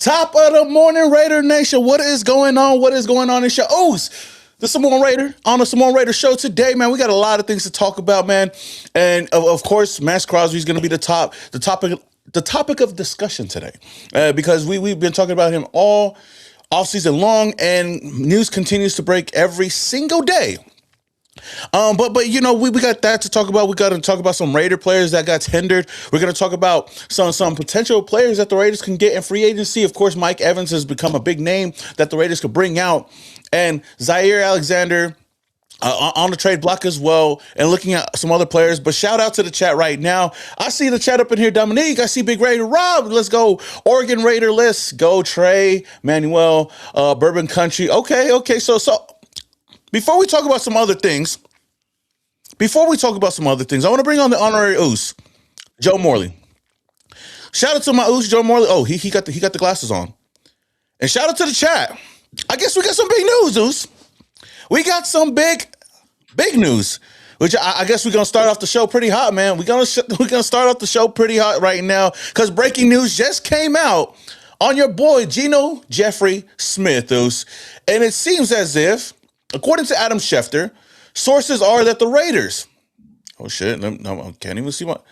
Top of the morning, Raider Nation. What is going on? What is going on in show? Oh, the Samoan Raider on the Samoan Raider show today, man. We got a lot of things to talk about, man. And of course, Maxx Crosby is going to be the topic of discussion today, because we've been talking about him all off season long, and news continues to break every single day. But you know, we got that to talk about. We got to talk about some Raider players that got tendered. We're going to talk about some potential players that the Raiders can get in free agency. Of course, Mike Evans has become a big name that the Raiders could bring out, and Zaire Alexander on the trade block as well, and looking at some other players. But shout out to the chat right now. I see the chat up in here. Dominique, I see Big Raider Rob. Let's go. Oregon Raider, let's go. Trey, Manuel, Bourbon Country. Okay. So before we talk about some other things, I want to bring on the honorary Oos, Joe Morley. Shout out to my Oos, Joe Morley. Oh, he got the glasses on. And shout out to the chat. I guess we got some big news, Oos. We got some big news, which I guess we're gonna start off the show pretty hot, man. We're gonna start off the show pretty hot right now, because breaking news just came out on your boy Gino Smith, Oos, and it seems as if, according to Adam Schefter, sources are that the Raiders. Oh shit! No, I can't even see what.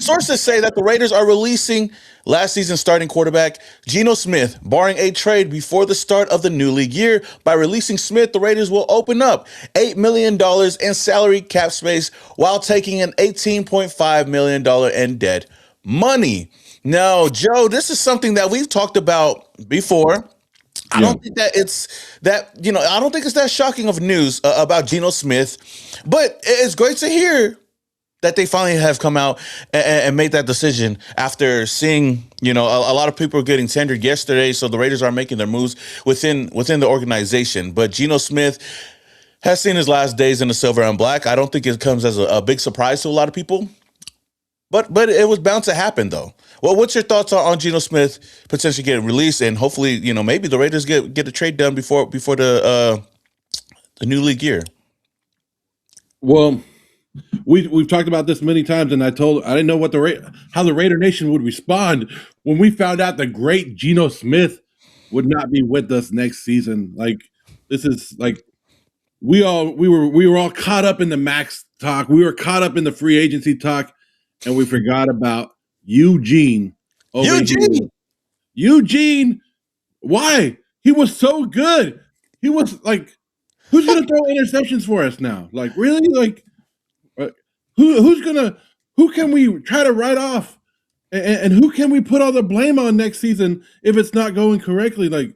Sources say that the Raiders are releasing last season's starting quarterback Gino Smith, barring a trade before the start of the new league year. By releasing Smith, the Raiders will open up $8 million in salary cap space while taking an $18.5 million in dead money. Now, Joe, this is something that we've talked about before. I don't think that it's that shocking of news about Geno Smith, but it's great to hear that they finally have come out and made that decision after seeing, a lot of people are getting tendered yesterday. So the Raiders are making their moves within the organization. But Geno Smith has seen his last days in the silver and black. I don't think it comes as a big surprise to a lot of people, but it was bound to happen though. Well, what's your thoughts on Geno Smith potentially getting released, and hopefully, maybe the Raiders get a trade done before the new league year? Well, we've talked about this many times, and I didn't know how the Raider Nation would respond when we found out the great Geno Smith would not be with us next season. Like, this is like we were all caught up in the Maxx talk. We were caught up in the free agency talk, and we forgot about Eugene. Eugene, why? He was so good. He was like, who's gonna throw interceptions for us now? Like, really? Like, who can we try to write off, and who can we put all the blame on next season if it's not going correctly? Like,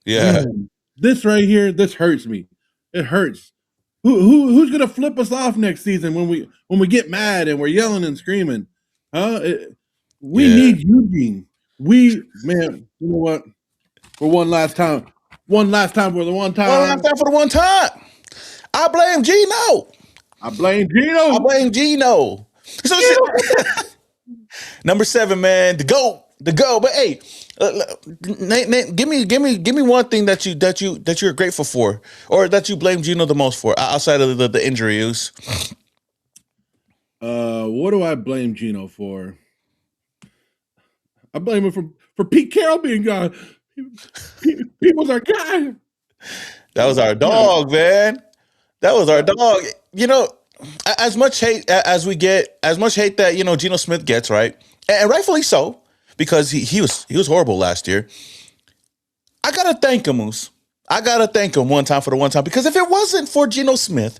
man, this right here, this hurts me. It hurts. Who's gonna flip us off next season when we get mad and we're yelling and screaming? We need Eugene. You know what? For one last time for the one time. I blame Gino. So, number 7, man, the go. But hey, Nate, give me one thing that you're grateful for, or that you blame Gino the most for, outside of the injuries. What do I blame Gino for? I blame him for Pete Carroll being gone. Pete was our guy. That was our dog, man. That was our dog. As much hate as we get, as much hate that Geno Smith gets, right, and rightfully so, because he was horrible last year. I gotta thank him, Moose. I gotta thank him one time, because if it wasn't for Geno Smith,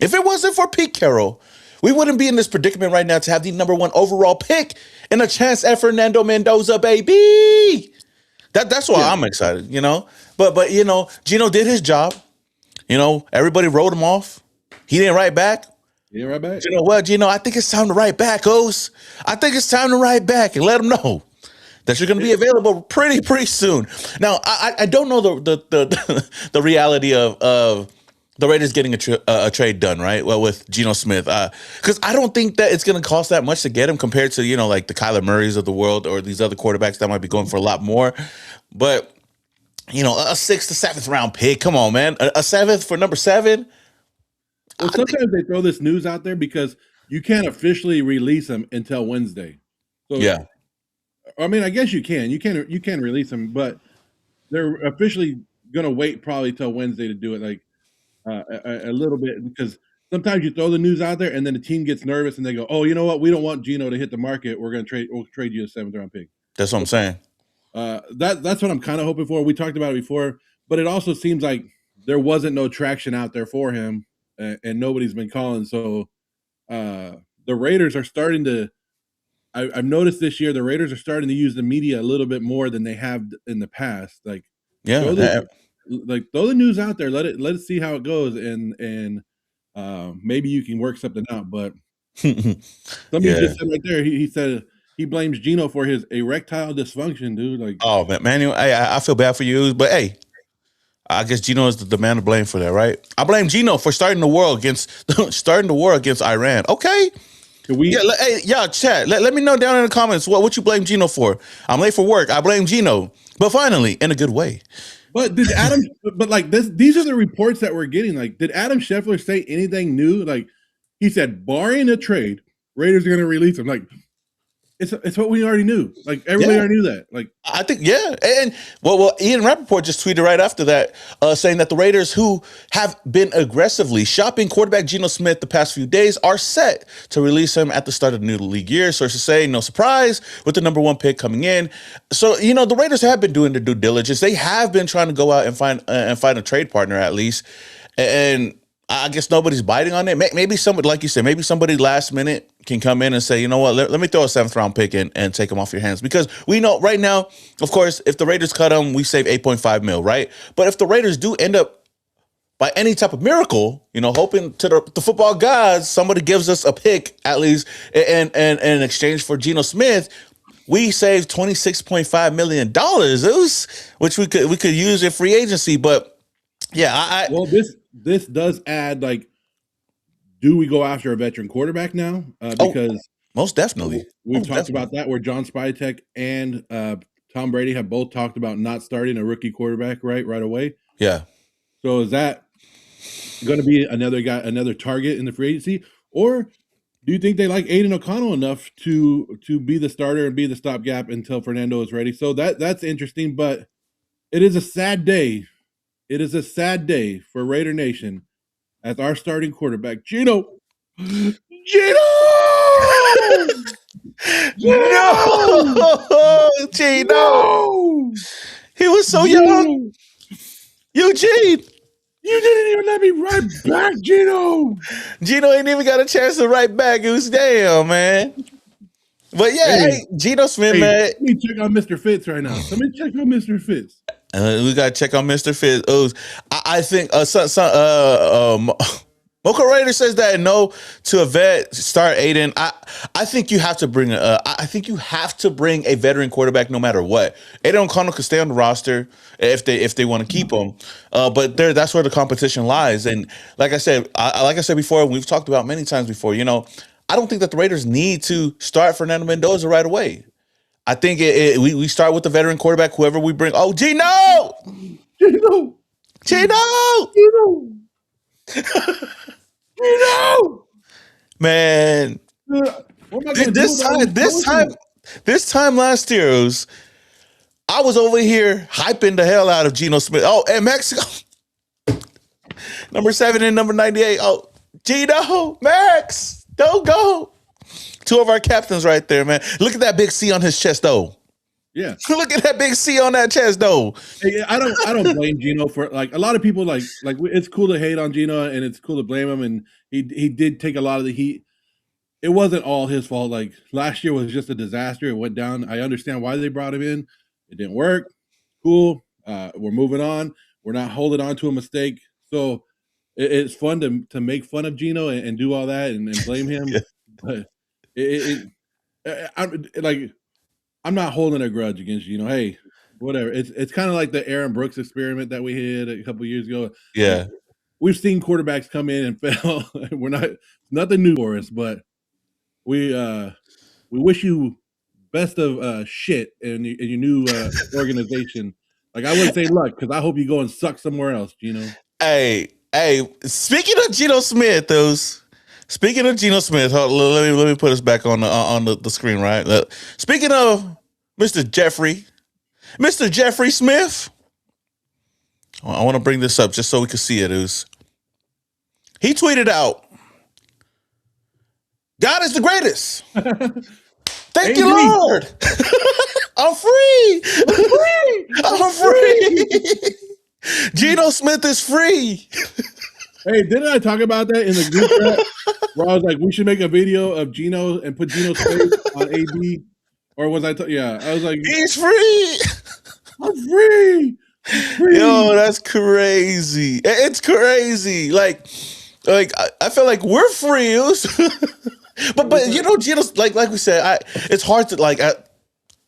if it wasn't for Pete Carroll, we wouldn't be in this predicament right now to have the number 1 overall pick and a chance at Fernando Mendoza, baby. That's why I'm excited, But Geno did his job. Everybody wrote him off. He didn't write back. You know what, Geno, I think it's time to write back, O's. I think it's time to write back and let them know that you're going to be available pretty soon. Now, I don't know the reality of the Raiders getting a trade done, right? Well, with Geno Smith, because I don't think that it's going to cost that much to get him compared to like the Kyler Murrays of the world or these other quarterbacks that might be going for a lot more. But a 6th to 7th round pick, come on, man, a 7th for number 7. Well, sometimes they throw this news out there because you can't officially release them until Wednesday. So I mean, I guess you can release him, but they're officially going to wait probably till Wednesday to do it, like a little bit, because sometimes you throw the news out there and then the team gets nervous and they go, "Oh, you know what? We don't want Geno to hit the market. We'll trade you a 7th round pick." That's what I'm saying. That's what I'm kind of hoping for. We talked about it before, but it also seems like there wasn't no traction out there for him, and nobody's been calling. So the Raiders are starting to. I've noticed this year the Raiders are starting to use the media a little bit more than they have in the past. Like, throw the news out there. Let it see how it goes, and maybe you can work something out. But somebody just said right there. He said he blames Geno for his erectile dysfunction, dude. Like, oh man, I feel bad for you, but hey, I guess Geno is the man to blame for that, right? I blame Geno for starting the war against Iran. Okay. Chat. Let me know down in the comments what you blame Geno for. I'm late for work. I blame Geno, but finally, in a good way. But did Adam? But like this, these are the reports that we're getting. Like, did Adam Scheffler say anything new? Like, he said, barring a trade, Raiders are going to release him. Like, it's what we already knew. Like, everybody already knew that. Like, I think, and well, Ian Rappaport just tweeted right after that, saying that the Raiders, who have been aggressively shopping quarterback Gino Smith the past few days, are set to release him at the start of the new league year. Sources say, no surprise, with the number 1 pick coming in. So, the Raiders have been doing their due diligence. They have been trying to go out and find a trade partner at least, and I guess nobody's biting on it. Maybe somebody, like you said, maybe somebody last minute can come in and say, you know what, let me throw a 7th round pick in and take him off your hands. Because we know right now, of course, if the Raiders cut him, we save $8.5 million, right? But if the Raiders do end up, by any type of miracle, hoping to the football gods, somebody gives us a pick at least in exchange for Geno Smith, we saved $26.5 million, which we could use in free agency. But yeah, this does add, like, do we go after a veteran quarterback now? Because most definitely. We've talked about that, where John Spytek and Tom Brady have both talked about not starting a rookie quarterback right away. Yeah. So is that going to be another target in the free agency? Or do you think they like Aiden O'Connell enough to be the starter and be the stopgap until Fernando is ready? So that's interesting, but it is a sad day. It is a sad day for Raider Nation as our starting quarterback, Geno. No! Geno! He was so young. Eugene! You didn't even let me write back, Geno. Geno ain't even got a chance to write back. It was damn, man. But hey, Geno Smith, man. Let me check on Mr. Fitz right now. Let me check on Mr. Fitz. We gotta check on Mr. Fitz. I think Mocha Raider says that no to a vet. Start Aiden. I think you have to bring a veteran quarterback no matter what. Aiden O'Connell could stay on the roster if they want to keep him. But that's where the competition lies. And like I said before, we've talked about many times before. I don't think that the Raiders need to start Fernando Mendoza right away. I think we start with the veteran quarterback, whoever we bring. Oh, Geno! Man, this time last year, I was over here hyping the hell out of Geno Smith. Oh, and Mexico, number 7 and number 98. Oh, Geno, Max, don't go. 2 of our captains right there, man. Look at that big C on his chest, though. Yeah. Look at that big C on that chest, though. Hey, I don't blame Geno for, like, a lot of people like it's cool to hate on Geno and it's cool to blame him, and he did take a lot of the heat. It wasn't all his fault. Like, last year was just a disaster. It went down. I understand why they brought him in. It didn't work. Cool. We're moving on. We're not holding on to a mistake. So it's fun to make fun of Geno and do all that and blame him. Yeah. But I'm not holding a grudge against Geno. Hey, whatever. It's kind of like the Aaron Brooks experiment that we had a couple of years ago. Yeah, we've seen quarterbacks come in and fail. Nothing new for us, but we wish you best of shit in your new organization. Like, I wouldn't say luck, because I hope you go and suck somewhere else, Geno. Hey, speaking of Geno Smith, let me put us back on the screen, right? Speaking of Mr. Jeffrey Smith. I want to bring this up just so we can see it. He tweeted out, God is the greatest. Thank you, Lord. I'm free. I'm free. Geno Smith is free. Hey, didn't I talk about that in the group chat? Where I was like, we should make a video of Geno and put Geno's face on AB. Or was I? I was like, he's free. I'm free. Yo, that's crazy. It's crazy. Like I feel like we're free. but you know, Geno's like we said, it's hard to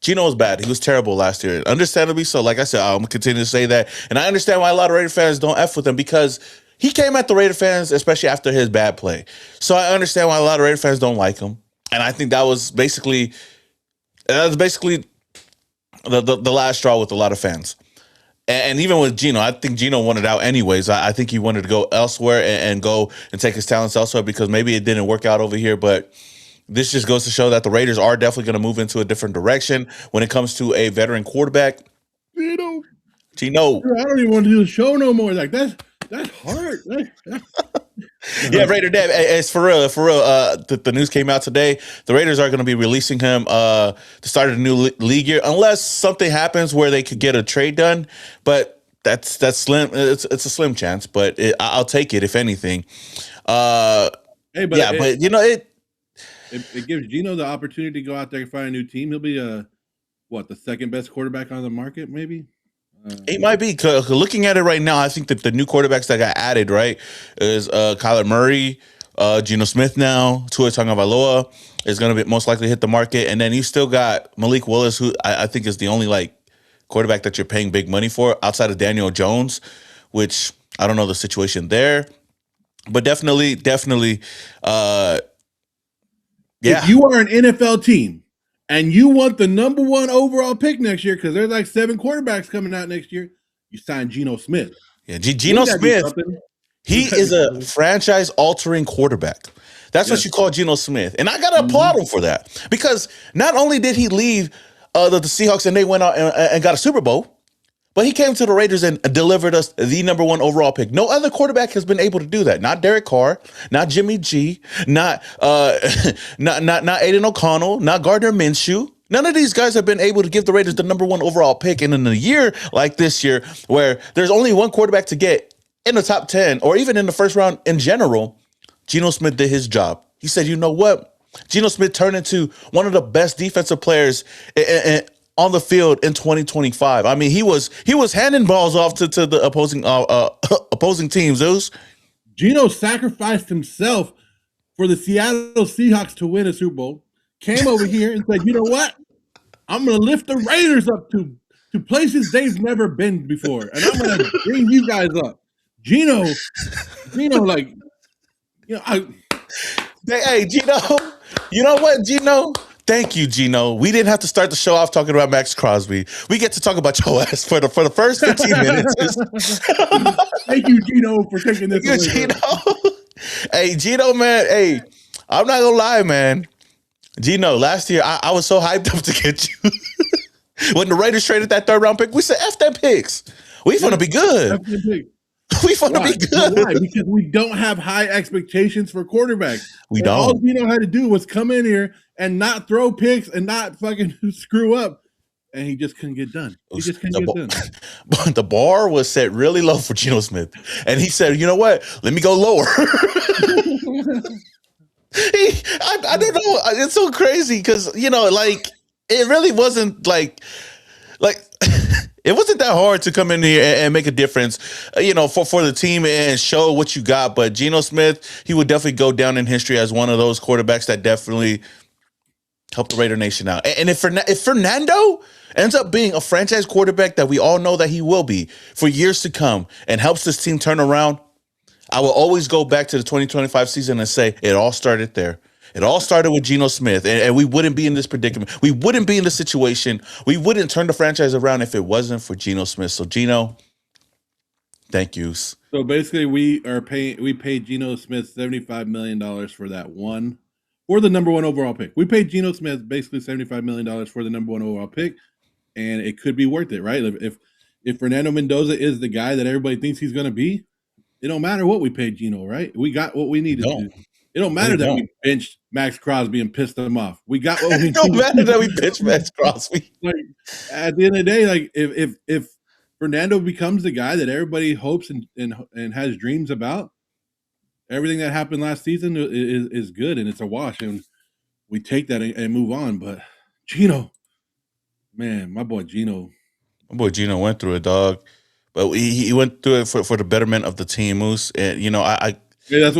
Geno was bad. He was terrible last year, understandably so. Like I said, I'm gonna continue to say that, and I understand why a lot of Raider fans don't f with him because he came at the Raider fans, especially after his bad play. So I understand why a lot of Raider fans don't like him, and I think that was basically the last straw with a lot of fans. And even with Geno, I think Geno wanted out anyways. I think he wanted to go elsewhere and go and take his talents elsewhere because maybe it didn't work out over here. But this just goes to show that the Raiders are definitely going to move into a different direction when it comes to a veteran quarterback. Geno. I don't even want to do the show no more. Like that's hard. Yeah, Raider Dad, it's for real. The news came out today. The Raiders are going to be releasing him to start a new league year, unless something happens where they could get a trade done. But that's slim. It's a slim chance, but I'll take it if anything. But you know it gives Geno the opportunity to go out there and find a new team. He'll be the second best quarterback on the market, maybe. He might be. Looking at it right now, I think that the new quarterbacks that got added, right, is Kyler Murray, Gino Smith now, Tua Tagovailoa is going to most likely hit the market. And then you still got Malik Willis, who I think is the only, quarterback that you're paying big money for outside of Daniel Jones, which I don't know the situation there. But definitely, yeah. If you are an NFL team, and you want the number 1 overall pick next year, because there's 7 quarterbacks coming out next year, you sign Geno Smith. Yeah, Geno Smith, he is a franchise-altering quarterback. That's what you call Geno Smith. And I got to applaud him for that. Because not only did he leave the Seahawks and they went out and got a Super Bowl, but he came to the Raiders and delivered us the number 1 overall pick. No other quarterback has been able to do that. Not Derek Carr, not Jimmy G, not Aiden O'Connell, not Gardner Minshew. None of these guys have been able to give the Raiders the number 1 overall pick. And in a year like this year, where there's only one quarterback to get in the top 10 or even in the first round in general, Geno Smith did his job. He said, you know what? Geno Smith turned into one of the best defensive players on the field in 2025. I mean, he was handing balls off to the opposing teams. Geno sacrificed himself for the Seattle Seahawks to win a Super Bowl. Came over here and said, you know what? I'm going to lift the Raiders up to places they've never been before. And I'm going to bring you guys up. Geno, hey, Geno, you know what, Geno? Thank you, Geno. We didn't have to start the show off talking about Maxx Crosby. We get to talk about your ass for the first 15 minutes. Thank you, Geno, for taking this away. Geno. Hey, Geno, man. Hey, I'm not gonna lie, man. Geno, last year I was so hyped up to get you. When the Raiders traded that 3rd round pick, we said, F that picks. We finna be good. We finna be good. Why? Because we don't have high expectations for quarterbacks. We don't. All Geno had to do was come in here and not throw picks and not fucking screw up. And he just couldn't get done. But the bar was set really low for Geno Smith. And he said, you know what? Let me go lower. I don't know. It's so crazy because, it really wasn't like it wasn't that hard to come in here and make a difference, for the team and show what you got. But Geno Smith, he would definitely go down in history as one of those quarterbacks that definitely helped the Raider Nation out. And if Fernando ends up being a franchise quarterback that we all know that he will be for years to come and helps this team turn around, I will always go back to the 2025 season and say it all started there. It all started with Geno Smith, and we wouldn't be in this predicament. We wouldn't be in this situation. We wouldn't turn the franchise around if it wasn't for Geno Smith. So, Geno, thank you. So basically, we paid Geno Smith $75 million for that one for the number 1 overall pick. We paid Geno Smith basically $75 million for the number 1 overall pick, and it could be worth it, right? If Fernando Mendoza is the guy that everybody thinks he's going to be, it don't matter what we paid Geno, right? We got what we needed to. It don't matter that we benched Maxx Crosby and pissed him off. We got what we needed. It don't matter that we benched Maxx Crosby. Like, at the end of the day, like if Fernando becomes the guy that everybody hopes and has dreams about, everything that happened last season is good, and it's a wash, and we take that and move on. But Geno, man, my boy Geno went through it, dog. But he went through it for the betterment of the team, Moose. And yeah,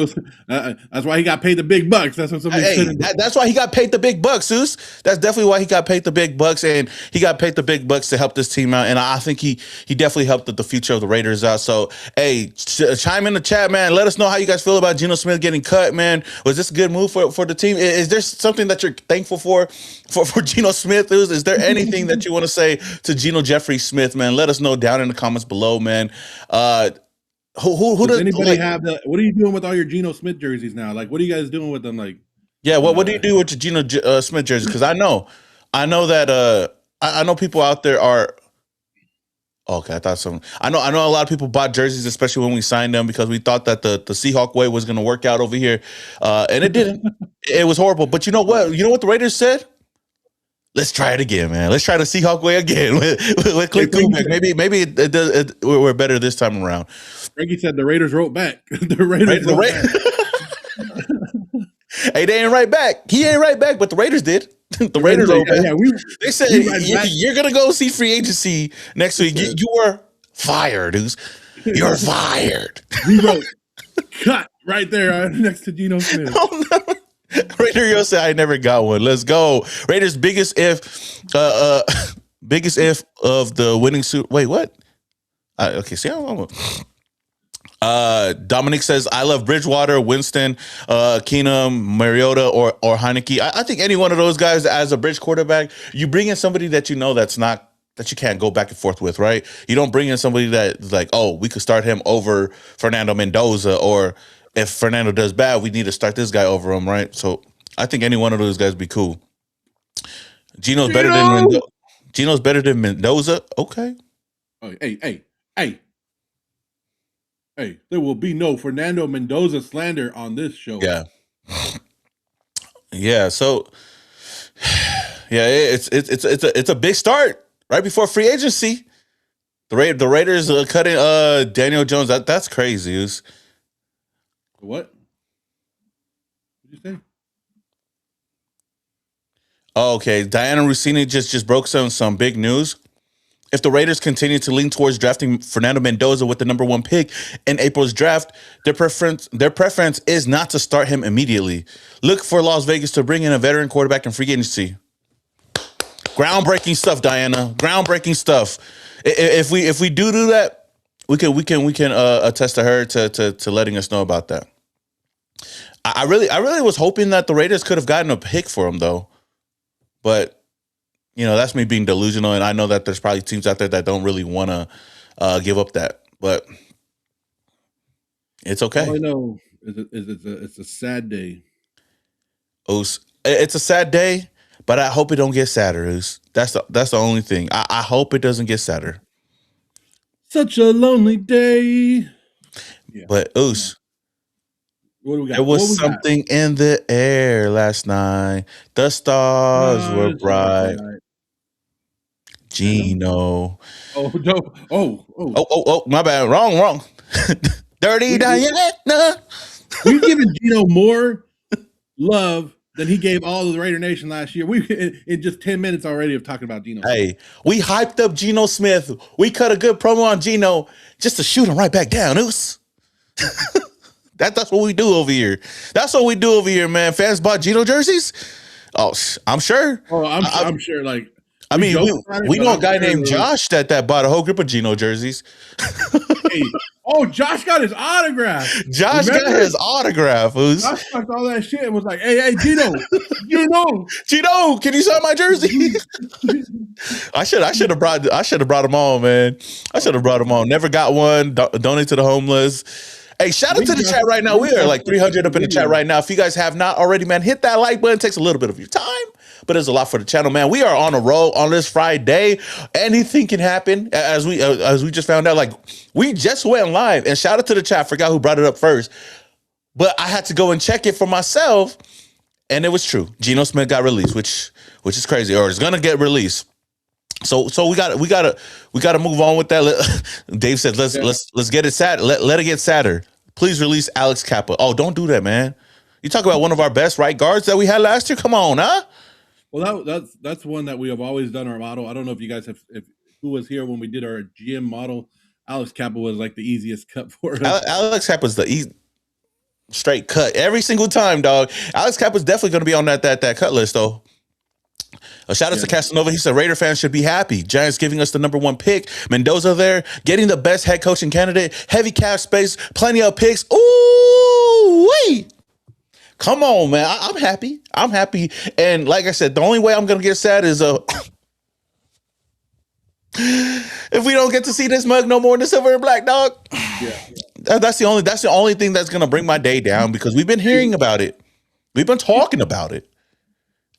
that's why he got paid the big bucks. That's what somebody said. That's why he got paid the big bucks, Zeus. That's definitely why he got paid the big bucks, and he got paid the big bucks to help this team out. And I think he definitely helped the future of the Raiders out. So, hey, chime in the chat, man. Let us know how you guys feel about Geno Smith getting cut, man. Was this a good move for the team? Is there something that you're thankful for Geno Smith? Is there anything that you want to say to Geno Jeffrey Smith, man? Let us know down in the comments below, man. Who does anybody have the? What are you doing with all your Geno Smith jerseys now? Like, what are you guys doing with them? Like, yeah, what do you do with your Geno Smith jerseys? Because I know that I know people out there are. Okay, I thought some. I know a lot of people bought jerseys, especially when we signed them, because we thought that the Seahawk way was going to work out over here, and it didn't. It was horrible. But you know what? You know what the Raiders said? Let's try it again, man. Let's try the Seahawk way again with Cliff Kubiak. Maybe we're better this time around. Frankie said the Raiders wrote back. The Raiders wrote back. Hey, they ain't right back. He ain't right back, but the Raiders did. The Raiders wrote back. Yeah, they said you're gonna go see free agency next week. You were fired, dudes. You're fired. He wrote cut right there next to Geno Smith. Oh, no. Raider Yo said I never got one. Let's go. Raiders biggest if of the winning suit. Wait, what? Okay, see, Dominic says I love Bridgewater, Winston, Keenum, Mariota, or Heineke. I think any one of those guys as a bridge quarterback, you bring in somebody that you know that you can't go back and forth with, right? You don't bring in somebody that's like, oh, we could start him over Fernando Mendoza, or if Fernando does bad, we need to start this guy over him, right? So I think any one of those guys would be cool. Geno's better than Mendoza. Okay. Oh, hey. There will be no Fernando Mendoza slander on this show. Yeah. Yeah. So yeah, it's a big start right before free agency. The Raiders cutting Daniel Jones. That's crazy. What did you say? Oh, okay. Diana Rossini just broke some big news. If the Raiders continue to lean towards drafting Fernando Mendoza with the number 1 pick in April's draft, their preference is not to start him immediately. Look for Las Vegas to bring in a veteran quarterback in free agency. Groundbreaking stuff, Diana. Groundbreaking stuff. If we do that, we can attest to her to letting us know about that. I really was hoping that the Raiders could have gotten a pick for him, though. But, you know, that's me being delusional, and I know that there's probably teams out there that don't really want to give up that. But it's okay. All I know is it's a sad day. It's a sad day, but I hope it don't get sadder. That's the only thing. I hope it doesn't get sadder. Such a lonely day. Yeah. But, Oos. What do we got? There was something in the air last night. The stars were bright. Gino. Oh, no. Oh, my bad. Wrong. Dirty Diana. We've given Gino more love than he gave all of the Raider Nation last year. We in just 10 minutes already of talking about Gino. Hey, we hyped up Geno Smith. We cut a good promo on Gino just to shoot him right back down. Oos. That's what we do over here. That's what we do over here, man. Fans bought Geno jerseys. Oh, I'm sure. Oh, I'm sure. Like, I mean, we know a guy named Josh that bought a whole group of Geno jerseys. Hey, Josh got his autograph. Josh got his autograph. Josh got all that shit and was like, "Hey, Gino, Gino, can you sign my jersey?" I should have brought them all, man. I should have brought them all. Never got one. Donate to the homeless. Hey, shout out to the chat right now. We are like 300 up in the chat right now. If you guys have not already, man, hit that like button. It takes a little bit of your time, but it's a lot for the channel, man. We are on a roll on this Friday. Anything can happen, as we just found out. Like, we just went live, and shout out to the chat. I forgot who brought it up first, but I had to go and check it for myself, and it was true. Gino Smith got released, which is crazy, or is gonna get released. So we gotta move on with that. Dave said, let's get it sad. Let it get sadder. Please release Alex Kappa. Oh, don't do that, man. You talk about one of our best right guards that we had last year. Come on, huh? Well, that's one that we have always done our model. I don't know if you guys have, if who was here when we did our GM model. Alex Kappa was like the easiest cut for us. Alex Kappa's the straight cut every single time, dog. Alex Kappa's definitely going to be on that cut list, though. A shout out to Casanova. He said Raider fans should be happy. Giants giving us the #1 pick. Mendoza there, getting the best head coaching candidate. Heavy cap space, plenty of picks. Ooh, wee. Come on, man. I'm happy. I'm happy. And like I said, the only way I'm gonna get sad is if we don't get to see this mug no more in the silver and black, dog. Yeah. That's the only thing that's gonna bring my day down, because we've been hearing about it. We've been talking about it.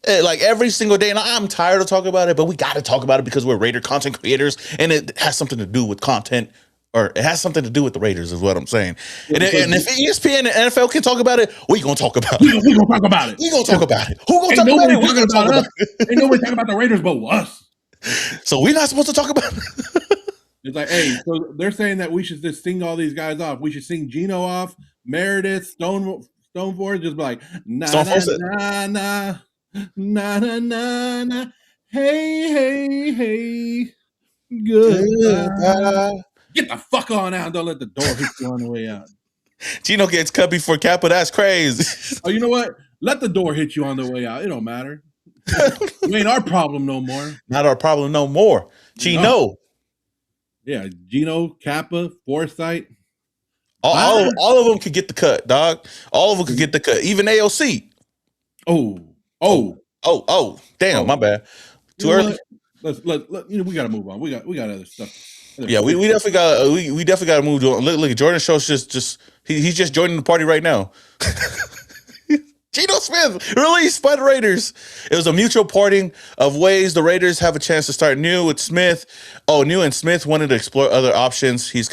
Like every single day, and I'm tired of talking about it, but we got to talk about it because we're Raider content creators, and it has something to do with content, or it has something to do with the Raiders, is what I'm saying. And if ESPN and NFL can talk about it, we gonna talk about it. We gonna talk about it. We gonna talk about it. Who gonna talk about it? We gonna talk about it. Ain't nobody talking about the Raiders but us. So we're not supposed to talk about it. It's like, hey, so they're saying that we should just sing all these guys off. We should sing Geno off, Meredith, Stoneford, just be like, nah, nah, nah. Na na na na, hey, goodbye. Get the fuck on out! Don't let the door hit you on the way out. Gino gets cut before Kappa. That's crazy. Oh, you know what? Let the door hit you on the way out. It don't matter. You ain't our problem no more. Not our problem no more. Gino. No. Yeah, Gino, Kappa, Forsythe. All of them could get the cut, dog. All of them could get the cut. Even AOC. Oh, damn, my bad. Too early. Let's we gotta move on. We got other stuff. Yeah, we definitely got to move on. Look at Jordan Schultz he's just joining the party right now. Gino Smith released by the Raiders. It was a mutual parting of ways. The Raiders have a chance to start new with Smith. New and Smith wanted to explore other options. He's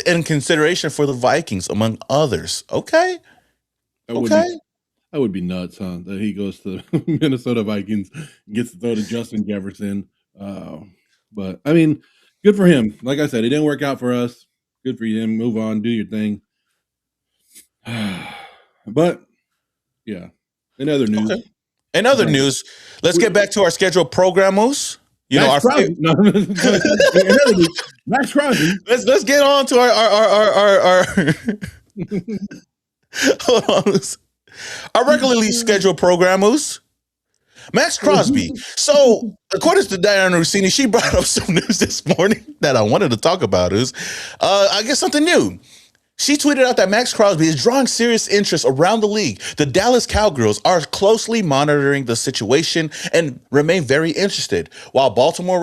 in consideration for the Vikings, among others. Okay. That would be nuts, huh? That he goes to Minnesota Vikings, gets to throw to Justin Jefferson. But I mean, good for him. Like I said, it didn't work out for us. Good for you. Move on, do your thing. But yeah, in other news. Okay. In other news, let's get back to our scheduled programos. Maxx Crosby. Let's get on to our hold on. Our regularly scheduled programos. Maxx Crosby. So, according to Diana Rossini, she brought up some news this morning that I wanted to talk about. I guess something new. She tweeted out that Maxx Crosby is drawing serious interest around the league. The Dallas Cowgirls are closely monitoring the situation and remain very interested, while the Baltimore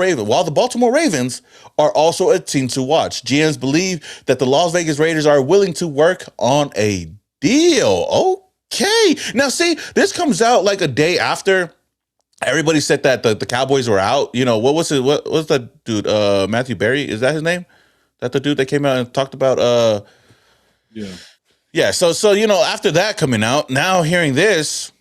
Ravens are also a team to watch. GMs believe that the Las Vegas Raiders are willing to work on a deal. Okay. Now, see, this comes out like a day after everybody said that the Cowboys were out. You know, what was that dude? Matthew Berry? Is that his name? That the dude that came out and talked about Yeah. So after that coming out, now hearing this,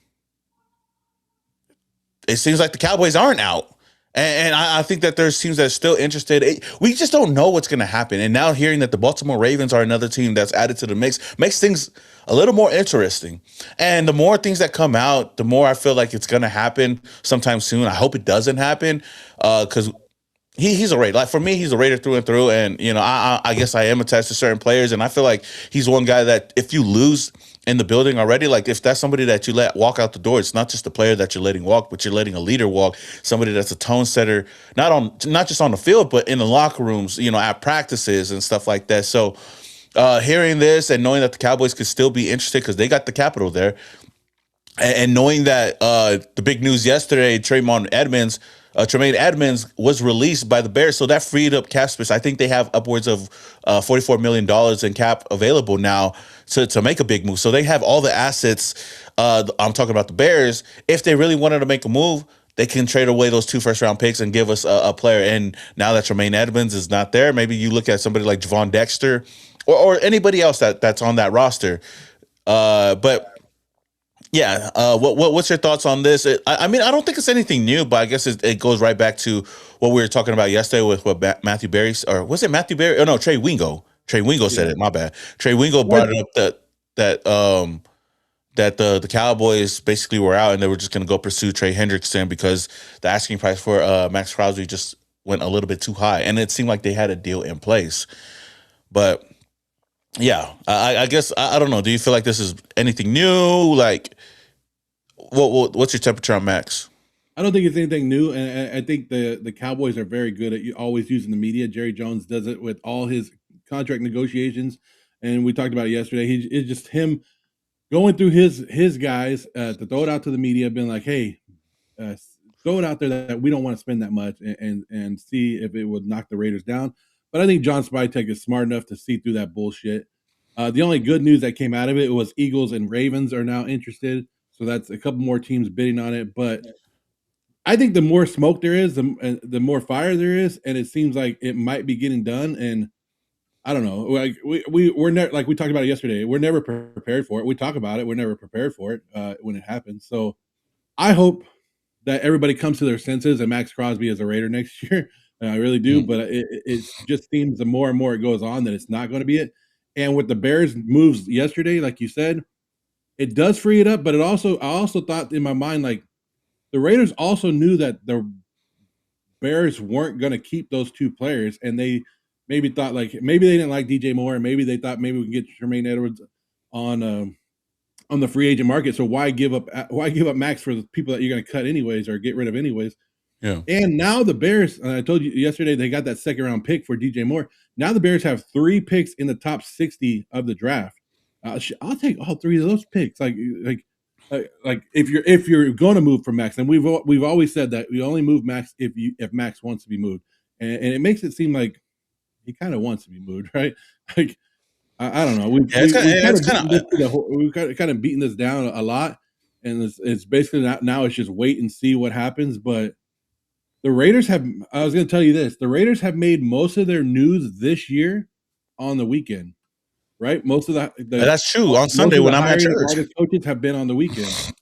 it seems like the Cowboys aren't out. And I think that there's teams that are still interested. We just don't know what's going to happen. And now hearing that the Baltimore Ravens are another team that's added to the mix makes things a little more interesting. And the more things that come out, the more I feel like it's going to happen sometime soon. I hope it doesn't happen because he's a Raider. Like, for me, he's a Raider through and through. And, I guess I am attached to certain players. And I feel like he's one guy that if you lose in the building already, like if that's somebody that you let walk out the door, it's not just the player that you're letting walk, but you're letting a leader walk, somebody that's a tone setter, not just on the field, but in the locker rooms, at practices and stuff like that. So hearing this and knowing that the Cowboys could still be interested because they got the capital there, and knowing that the big news yesterday, Trayvon Edmonds Tremaine Edmonds was released by the Bears, so that freed up cap space. I think they have upwards of $44 million in cap available now to make a big move. So they have all the assets. I'm talking about the Bears. If they really wanted to make a move, they can trade away those 2 first-round picks and give us a player. And now that Tremaine Edmonds is not there, maybe you look at somebody like Javon Dexter or anybody else that's on that roster. But yeah, what's your thoughts on this? I mean, I don't think it's anything new, but I guess it goes right back to what we were talking about yesterday with what Matthew Berry, or was it Matthew Berry? Oh no, Trey Wingo. Trey Wingo said it. My bad. Trey Wingo brought it up that the Cowboys basically were out and they were just going to go pursue Trey Hendrickson because the asking price for Maxx Crosby just went a little bit too high, and it seemed like they had a deal in place, but. Yeah, I guess I don't know. Do you feel like this is anything new? Like, what's your temperature on Max? I don't think it's anything new, and I think the Cowboys are very good at always using the media. Jerry Jones does it with all his contract negotiations, and we talked about it yesterday. It's just him going through his guys to throw it out to the media, being like, "Hey, throw it out there that we don't want to spend that much, and see if it would knock the Raiders down." But I think John Spytek is smart enough to see through that bullshit. The only good news that came out of it was Eagles and Ravens are now interested. So that's a couple more teams bidding on it. But I think the more smoke there is, the more fire there is. And it seems like it might be getting done. And I don't know. Like we're never, like we talked about it yesterday. We're never prepared for it. We talk about it. We're never prepared for it when it happens. So I hope that everybody comes to their senses and Maxx Crosby is a Raider next year. I really do, but it just seems the more and more it goes on that it's not going to be it. And with the Bears moves yesterday, like you said, it does free it up. But I also thought in my mind, like the Raiders also knew that the Bears weren't going to keep those 2 players, and they maybe thought like maybe they didn't like DJ Moore, and maybe they thought maybe we can get Tremaine Edwards on the free agent market. So why give up Max for the people that you're going to cut anyways or get rid of anyways? Yeah. And now the Bears, I told you yesterday, they got that 2nd round pick for DJ Moore. Now the Bears have 3 picks in the top 60 of the draft. I'll take all 3 of those picks. Like if you're going to move from Max, and we've always said that we only move Max if Max wants to be moved, and it makes it seem like he kind of wants to be moved, right? Like I don't know. We've kind of beaten this down a lot, and it's basically now it's just wait and see what happens, but. The Raiders have, I was going to tell you this, the Raiders have made most of their news this year on the weekend, right? Most of that's true. On Sunday when I'm at church. Coaches have been on the weekend.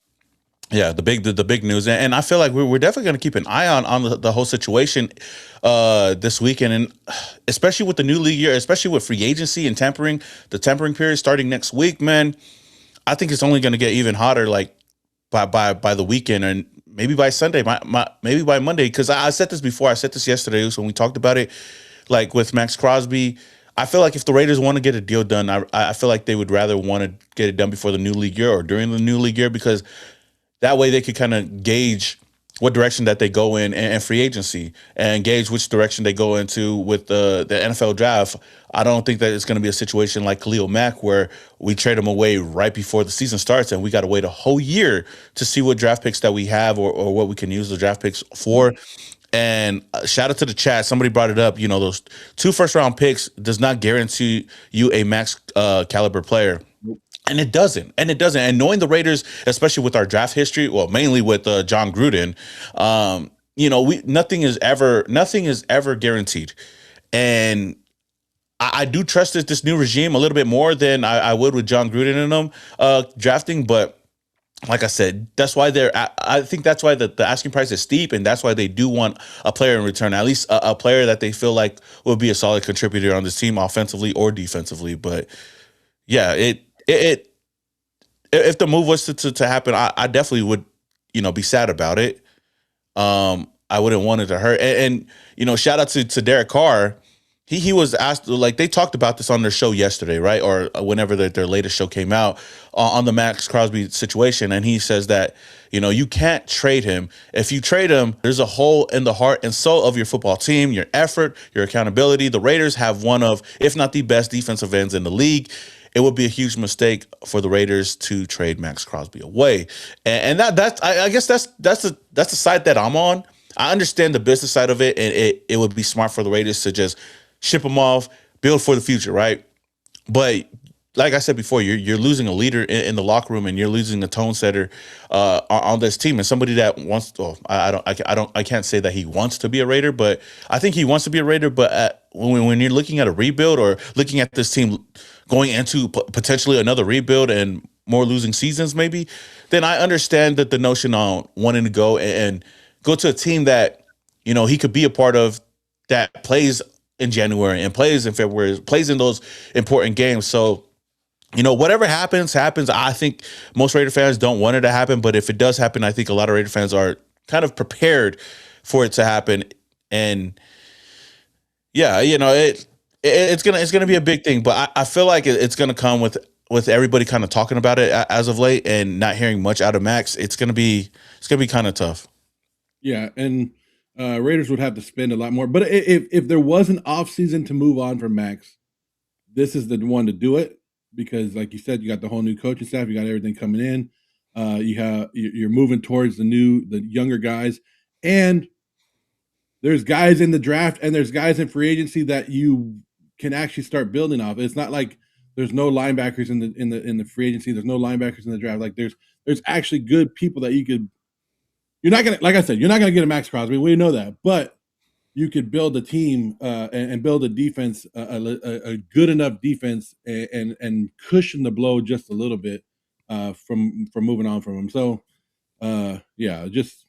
Yeah, the big news. And I feel like we're definitely going to keep an eye on the whole situation this weekend. And especially with the new league year, especially with free agency and the tampering period starting next week, man, I think it's only going to get even hotter like by the weekend and maybe by Sunday, maybe by Monday, because I said this before. I said this yesterday when we talked about it, like with Maxx Crosby. I feel like if the Raiders want to get a deal done, I feel like they would rather want to get it done before the new league year or during the new league year, because that way they could kind of gauge what direction that they go in and free agency and gauge which direction they go into with the NFL draft. I don't think that it's going to be a situation like Khalil Mack where we trade him away right before the season starts and we got to wait a whole year to see what draft picks that we have or what we can use the draft picks for. And shout out to the chat. Somebody brought it up. You know, those 2 first-round picks does not guarantee you a max caliber player. And it doesn't. And knowing the Raiders, especially with our draft history, well, mainly with John Gruden, you know, nothing is ever guaranteed. And I do trust this new regime a little bit more than I would with John Gruden in them drafting. But like I said, I think that's why the asking price is steep, and that's why they do want a player in return, at least a player that they feel like will be a solid contributor on this team offensively or defensively. But yeah, if the move was to happen, I definitely would, you know, be sad about it. I wouldn't want it to hurt. And you know, shout out to Derek Carr. He was asked, like they talked about this on their show yesterday, right? Or whenever their latest show came out on the Maxx Crosby situation. And he says that, you know, you can't trade him. If you trade him, there's a hole in the heart and soul of your football team, your effort, your accountability. The Raiders have one of, if not the best defensive ends in the league. It would be a huge mistake for the Raiders to trade Maxx Crosby away. And I guess that's the side that I'm on. I understand the business side of it, and it would be smart for the Raiders to just ship him off, build for the future, right? But like I said before, you're losing a leader in the locker room, and you're losing a tone setter on this team, and somebody that wants. Oh, I can't say that he wants to be a Raider, but I think he wants to be a Raider. But when you're looking at a rebuild or looking at this team going into potentially another rebuild and more losing seasons, maybe, then I understand that the notion on wanting to go and go to a team that he could be a part of, that plays in January and plays in February, plays in those important games. So, whatever happens. I think most Raider fans don't want it to happen, but if it does happen, I think a lot of Raider fans are kind of prepared for it to happen. And yeah, it's gonna be a big thing, but I feel like it's gonna come with everybody kind of talking about it as of late and not hearing much out of Maxx. It's gonna be kind of tough. Yeah, and Raiders would have to spend a lot more. But if there was an offseason to move on from Maxx, this is the one to do it, because, like you said, you got the whole new coaching staff, you got everything coming in. You're moving towards the younger guys, and there's guys in the draft and there's guys in free agency that you can actually start building off. It's not like there's no linebackers in the free agency. There's no linebackers in the draft. Like there's actually good people that you could. You're not gonna, like I said, you're not gonna get a Maxx Crosby. We know that, but you could build a team and build a defense, a good enough defense, and cushion the blow just a little bit from moving on from him. So, yeah, just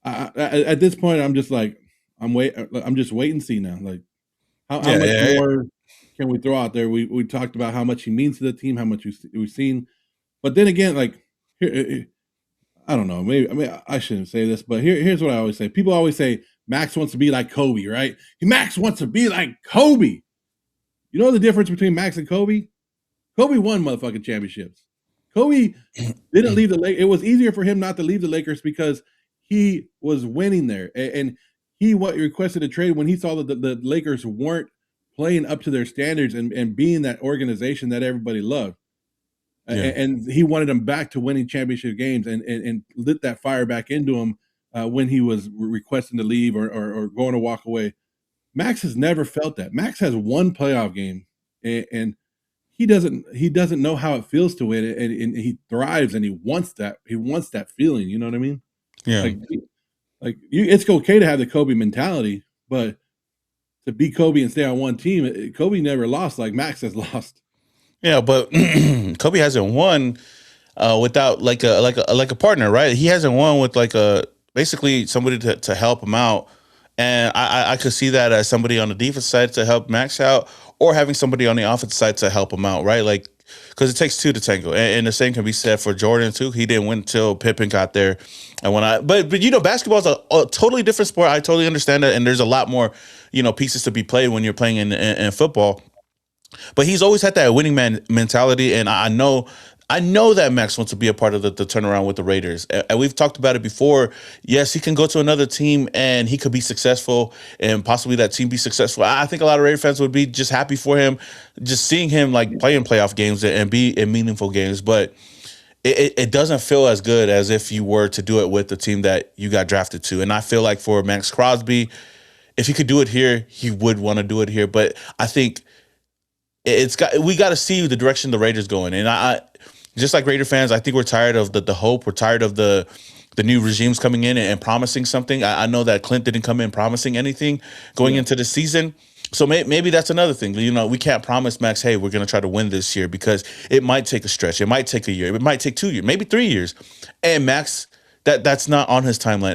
at this point, I'm just like I'm just wait and see now. Like how much more can we throw out there? We talked about how much he means to the team, how much we've seen, but then again, like here, I don't know. Maybe I shouldn't say this, but here's what I always say. People always say Maxx wants to be like Kobe, right? Maxx wants to be like Kobe. You know the difference between Maxx and Kobe? Kobe won motherfucking championships. Kobe didn't leave the Lakers. It was easier for him not to leave the Lakers because he was winning there, and he requested a trade when he saw that the Lakers weren't playing up to their standards and being that organization that everybody loved. Yeah. And he wanted him back to winning championship games and lit that fire back into him when he was requesting to leave or going to walk away. Maxx has never felt that. Maxx has one playoff game, and he doesn't know how it feels to win, and he thrives and he wants that feeling. You know what I mean? Yeah. It's okay to have the Kobe mentality, but to be Kobe and stay on one team, Kobe never lost like Maxx has lost. Yeah, but Kobe hasn't won without like a partner, right? He hasn't won with basically somebody to help him out, and I could see that as somebody on the defense side to help Maxx out, or having somebody on the offense side to help him out, right? Like, because it takes two to tango, and the same can be said for Jordan too. He didn't win until Pippen got there, and but basketball is a totally different sport. I totally understand that, and there's a lot more pieces to be played when you're playing in football. But he's always had that winning man mentality, and I know that Maxx wants to be a part of the turnaround with the Raiders. And we've talked about it before. Yes, he can go to another team and he could be successful, and possibly that team be successful. I think a lot of Raider fans would be just happy for him, just seeing him like playing playoff games and be in meaningful games. But it doesn't feel as good as if you were to do it with the team that you got drafted to. And I feel like for Maxx Crosby, if he could do it here, he would want to do it here. But I think we got to see the direction the Raiders going, and I just like Raider fans, I think we're tired of the hope. We're tired of the new regimes coming in and promising something. I know that Clint didn't come in promising anything going into the season, so maybe that's another thing. We can't promise Maxx, hey, we're going to try to win this year, because it might take a stretch. It might take a year. It might take 2 years, maybe 3 years, and Maxx. That's not on his timeline,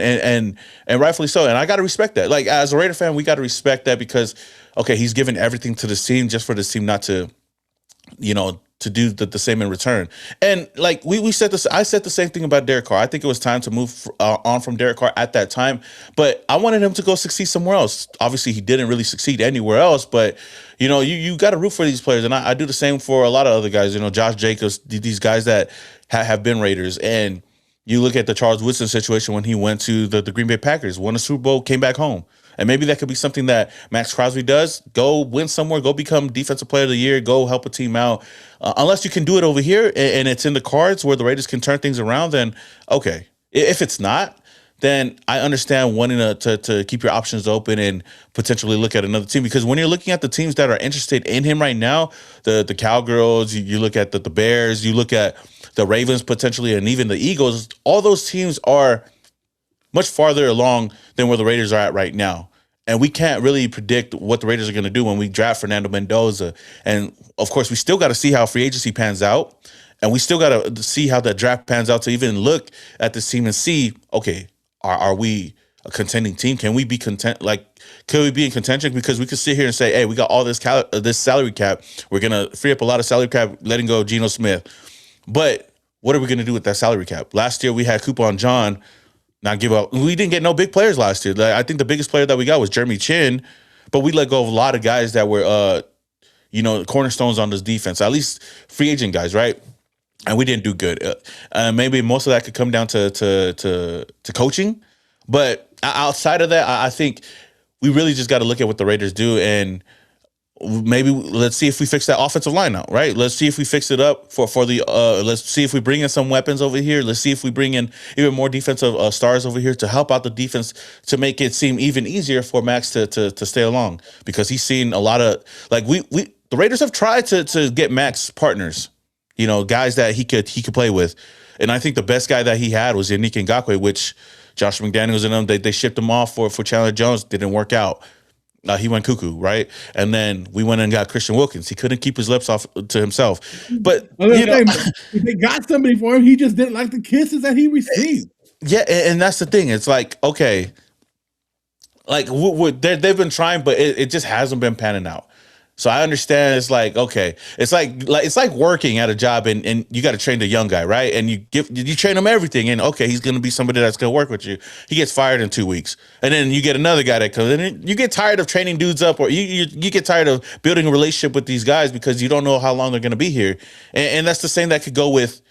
and rightfully so. And I got to respect that. Like, as a Raider fan, we got to respect that, because okay, he's given everything to the team just for the team not to, to do the same in return. And like we said this, I said the same thing about Derek Carr. I think it was time to move on from Derek Carr at that time, but I wanted him to go succeed somewhere else. Obviously, he didn't really succeed anywhere else, but you got to root for these players, and I do the same for a lot of other guys. Josh Jacobs, these guys that have been Raiders. And you look at the Charles Woodson situation when he went to the Green Bay Packers, won a Super Bowl, came back home. And maybe that could be something that Maxx Crosby does. Go win somewhere, go become Defensive Player of the Year, go help a team out. Unless you can do it over here and it's in the cards where the Raiders can turn things around, then okay. If it's not, then I understand wanting to keep your options open and potentially look at another team. Because when you're looking at the teams that are interested in him right now, the Cowgirls, you look at the Bears, you look at the Ravens potentially, and even the Eagles, all those teams are much farther along than where the Raiders are at right now. And we can't really predict what the Raiders are going to do when we draft Fernando Mendoza. And of course, we still got to see how free agency pans out. And we still got to see how the draft pans out to even look at this team and see, okay, are we a contending team? Can we be content? Like, could we be in contention? Because we could sit here and say, hey, we got all this this salary cap. We're going to free up a lot of salary cap, letting go of Geno Smith. But what are we going to do with that salary cap? Last year, we had Coupon John not give up. We didn't get no big players last year. Like, I think the biggest player that we got was Jeremy Chin, but we let go of a lot of guys that were, cornerstones on this defense, at least free agent guys, right? And we didn't do good. Maybe most of that could come down to coaching, but outside of that, I think we really just got to look at what the Raiders do, and maybe let's see if we fix that offensive line out, right? Let's see if we fix it up for the. Let's see if we bring in some weapons over here. Let's see if we bring in even more defensive stars over here to help out the defense to make it seem even easier for Max to stay along, because he's seen a lot of, like, the Raiders have tried to get Max partners, guys that he could play with, and I think the best guy that he had was Yannick Ngakoue, which Josh McDaniels and them they shipped him off for Chandler Jones, didn't work out. He went cuckoo, right? And then we went and got Christian Wilkins. He couldn't keep his lips off to himself. But they got somebody for him. He just didn't like the kisses that he received. Yeah, and that's the thing. It's like, okay, like they've been trying, but it just hasn't been panning out. So I understand. It's like, okay, it's like working at a job, and you got to train the young guy, right? And you train him everything, and okay, he's going to be somebody that's going to work with you. He gets fired in 2 weeks, and then you get another guy that comes, and you get tired of training dudes up, or you get tired of building a relationship with these guys because you don't know how long they're going to be here, and that's the same that could go with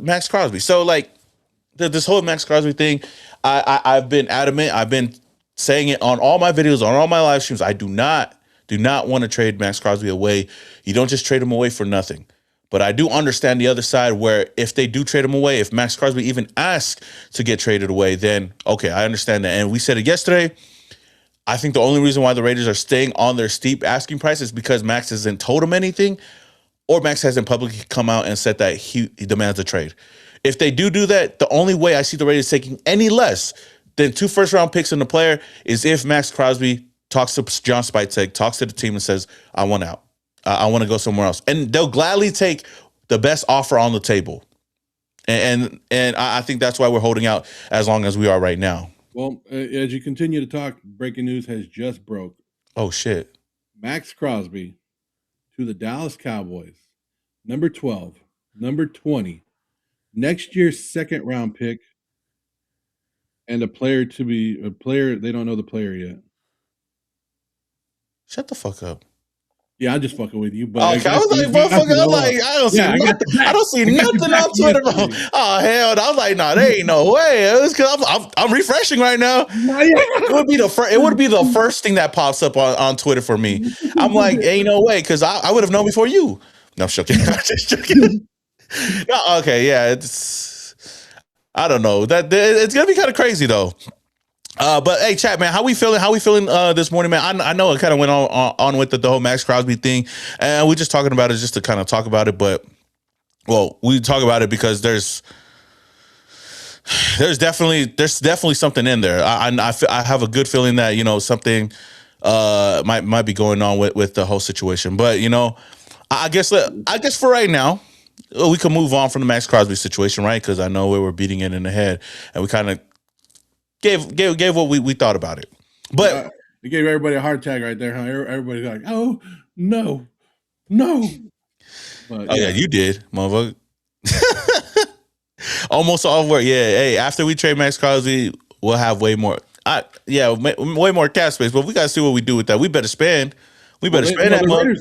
Maxx Crosby. So like this whole Maxx Crosby thing, I've been adamant. I've been saying it on all my videos, on all my live streams. I do not want to trade Maxx Crosby away. You don't just trade him away for nothing. But I do understand the other side, where if they do trade him away, if Maxx Crosby even asks to get traded away, then okay, I understand that. And we said it yesterday. I think the only reason why the Raiders are staying on their steep asking price is because Max hasn't told him anything, or Max hasn't publicly come out and said that he demands a trade. If they do that, the only way I see the Raiders taking any less than 2 first-round picks in the player is if Maxx Crosby talks to John Spytek, talks to the team and says, I want out. I want to go somewhere else. And they'll gladly take the best offer on the table. And I think that's why we're holding out as long as we are right now. Well, as you continue to talk, breaking news has just broke. Oh, shit. Maxx Crosby to the Dallas Cowboys, number 12, number 20, next year's 2nd round pick, and a player, they don't know the player yet. Shut the fuck up. Yeah, I'm just fucking with you. But okay, I was like, motherfucker, I'm like, I don't see nothing on Twitter. Oh, hell, I was like, no, there ain't no way. It was because I'm refreshing right now. It would be the first thing that pops up on Twitter for me. I'm like, ain't no way, because I would have known before you. No, I'm joking. I'm just joking. No, okay, yeah, I don't know. It's gonna be kind of crazy though. But hey, chat, man, how we feeling? This morning, man? I know it kind of went on with the whole Maxx Crosby thing, and we're just talking about it just to kind of talk about it. But well, we talk about it because there's definitely something in there. I have a good feeling that something might be going on with the whole situation. But I guess for right now, we can move on from the Maxx Crosby situation, right? Because I know we were beating it in the head, and we kind of gave what we thought about it. But you gave everybody a heart attack right there, huh? Everybody's like, oh, no. But, yeah, you did, motherfucker. Almost all work. Yeah, hey, after we trade Maxx Crosby, we'll have way more cap space, but we got to see what we do with that. We better spend. Spend that money.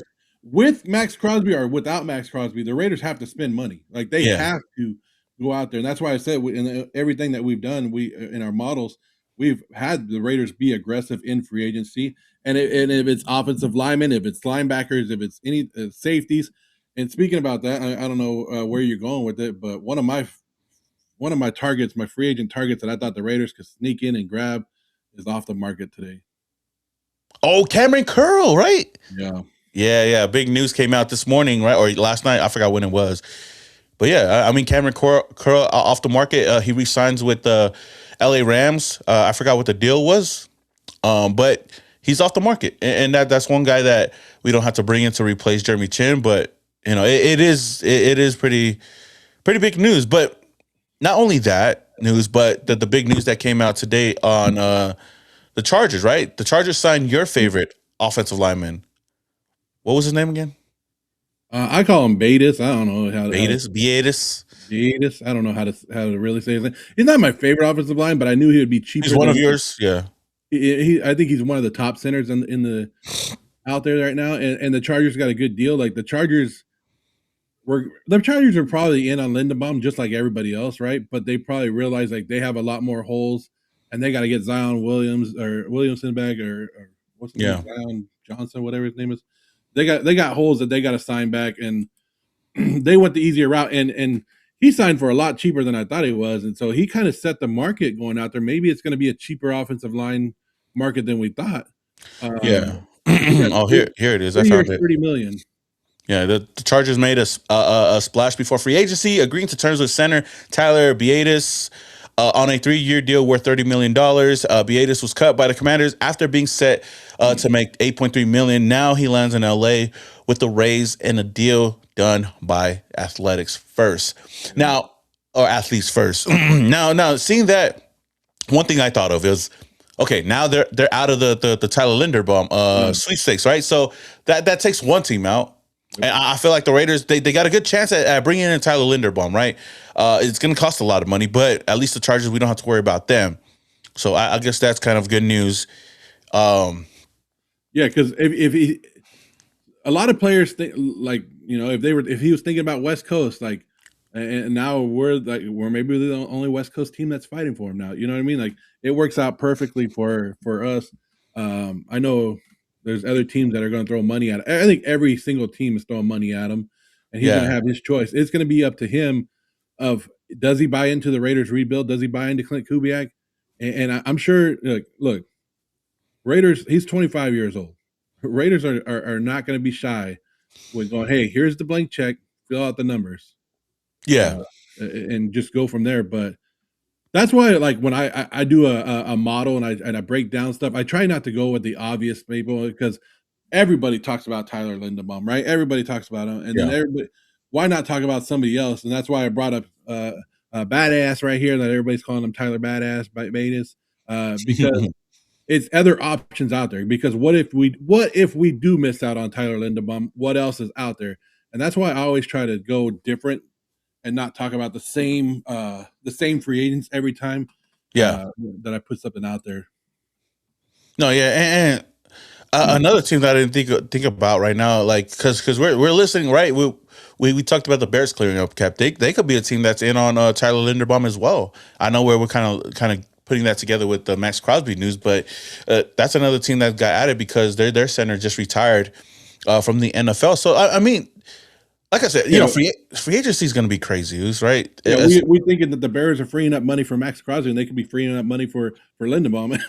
With Maxx Crosby or without Maxx Crosby, the Raiders have to spend money. Like, they have to go out there. And that's why I said in everything that we've done, in our models, we've had the Raiders be aggressive in free agency. And if it's offensive linemen, if it's linebackers, if it's any safeties. And speaking about that, I don't know where you're going with it, but one of one of my targets, my free agent targets that I thought the Raiders could sneak in and grab, is off the market today. Oh, Cameron Curl, right? Yeah. Yeah. Big news came out this morning, right? Or last night. I forgot when it was. But yeah, I mean, Cameron Curl off the market. He re-signs with the LA Rams. I forgot what the deal was. But he's off the market. And that's one guy that we don't have to bring in to replace Jeremy Chin. But, you know, it is pretty big news. But not only that news, but the big news that came out today on the Chargers, right? The Chargers signed your favorite offensive lineman. What was his name again? I call him Beatus. I don't know how to Beatus. I don't know how to really say his name. He's not my favorite offensive line, but I knew he would be cheaper. He's one of yours, yeah. I think he's one of the top centers in the out there right now, and the Chargers got a good deal. Like the Chargers are probably in on Linderbaum just like everybody else, right? But they probably realize like they have a lot more holes, and they got to get Zion Williamson back or what's his name? Zion Johnson, whatever his name is. They got holes that they got to sign back, and they went the easier route. And he signed for a lot cheaper than I thought he was, and so he kind of set the market going out there. Maybe it's going to be a cheaper offensive line market than we thought. Oh, here it is. I found it. $30 million. Yeah, the Chargers made a splash before free agency, agreeing to terms with center Tyler Biadasz on a 3-year deal worth $30 million. Biadasz was cut by the Commanders after being set to make $8.3 million. Now he lands in LA with the raise and a deal done by Athletes First. Now, seeing that, one thing I thought of is, okay, now they're out of the Tyler Linderbaum sweepstakes, right? So that takes one team out. And I feel like the Raiders, they got a good chance at bringing in Tyler Linderbaum, right? It's going to cost a lot of money, but at least the Chargers, we don't have to worry about them. So I guess that's kind of good news. Yeah, because if a lot of players think, like, you know, if he was thinking about West Coast, like, and now we're maybe the only West Coast team that's fighting for him now. You know what I mean? Like, it works out perfectly for us. I know there's other teams that are going to throw money at it. I think every single team is throwing money at him, and he's going to have his choice. It's going to be up to him of, does he buy into the Raiders rebuild? Does he buy into Clint Kubiak? And I'm sure, look, Raiders, he's 25 years old. Raiders are not going to be shy with going, hey, here's the blank check, fill out the numbers. Yeah. And just go from there. But that's why, like, when I do a model and I break down stuff, I try not to go with the obvious people, because everybody talks about Tyler Linderbaum, right? Everybody talks about him, and then everybody, why not talk about somebody else? And that's why I brought up Badass right here, that everybody's calling him Tyler Badass Beatus, because it's other options out there. Because what if we do miss out on Tyler Linderbaum? What else is out there? And that's why I always try to go different and not talk about the same free agents every time. That I put something out there. No, yeah, and another team that I didn't think about right now, like, because we're listening, right? We talked about the Bears clearing up cap. They could be a team that's in on Tyler Linderbaum as well. I know where we're kind of putting that together with the Maxx Crosby news, but that's another team that got added because their center just retired from the NFL. So I mean, like I said, free agency is going to be crazy, right? Yeah, we thinking that the Bears are freeing up money for Maxx Crosby, and they could be freeing up money for Linderbaum.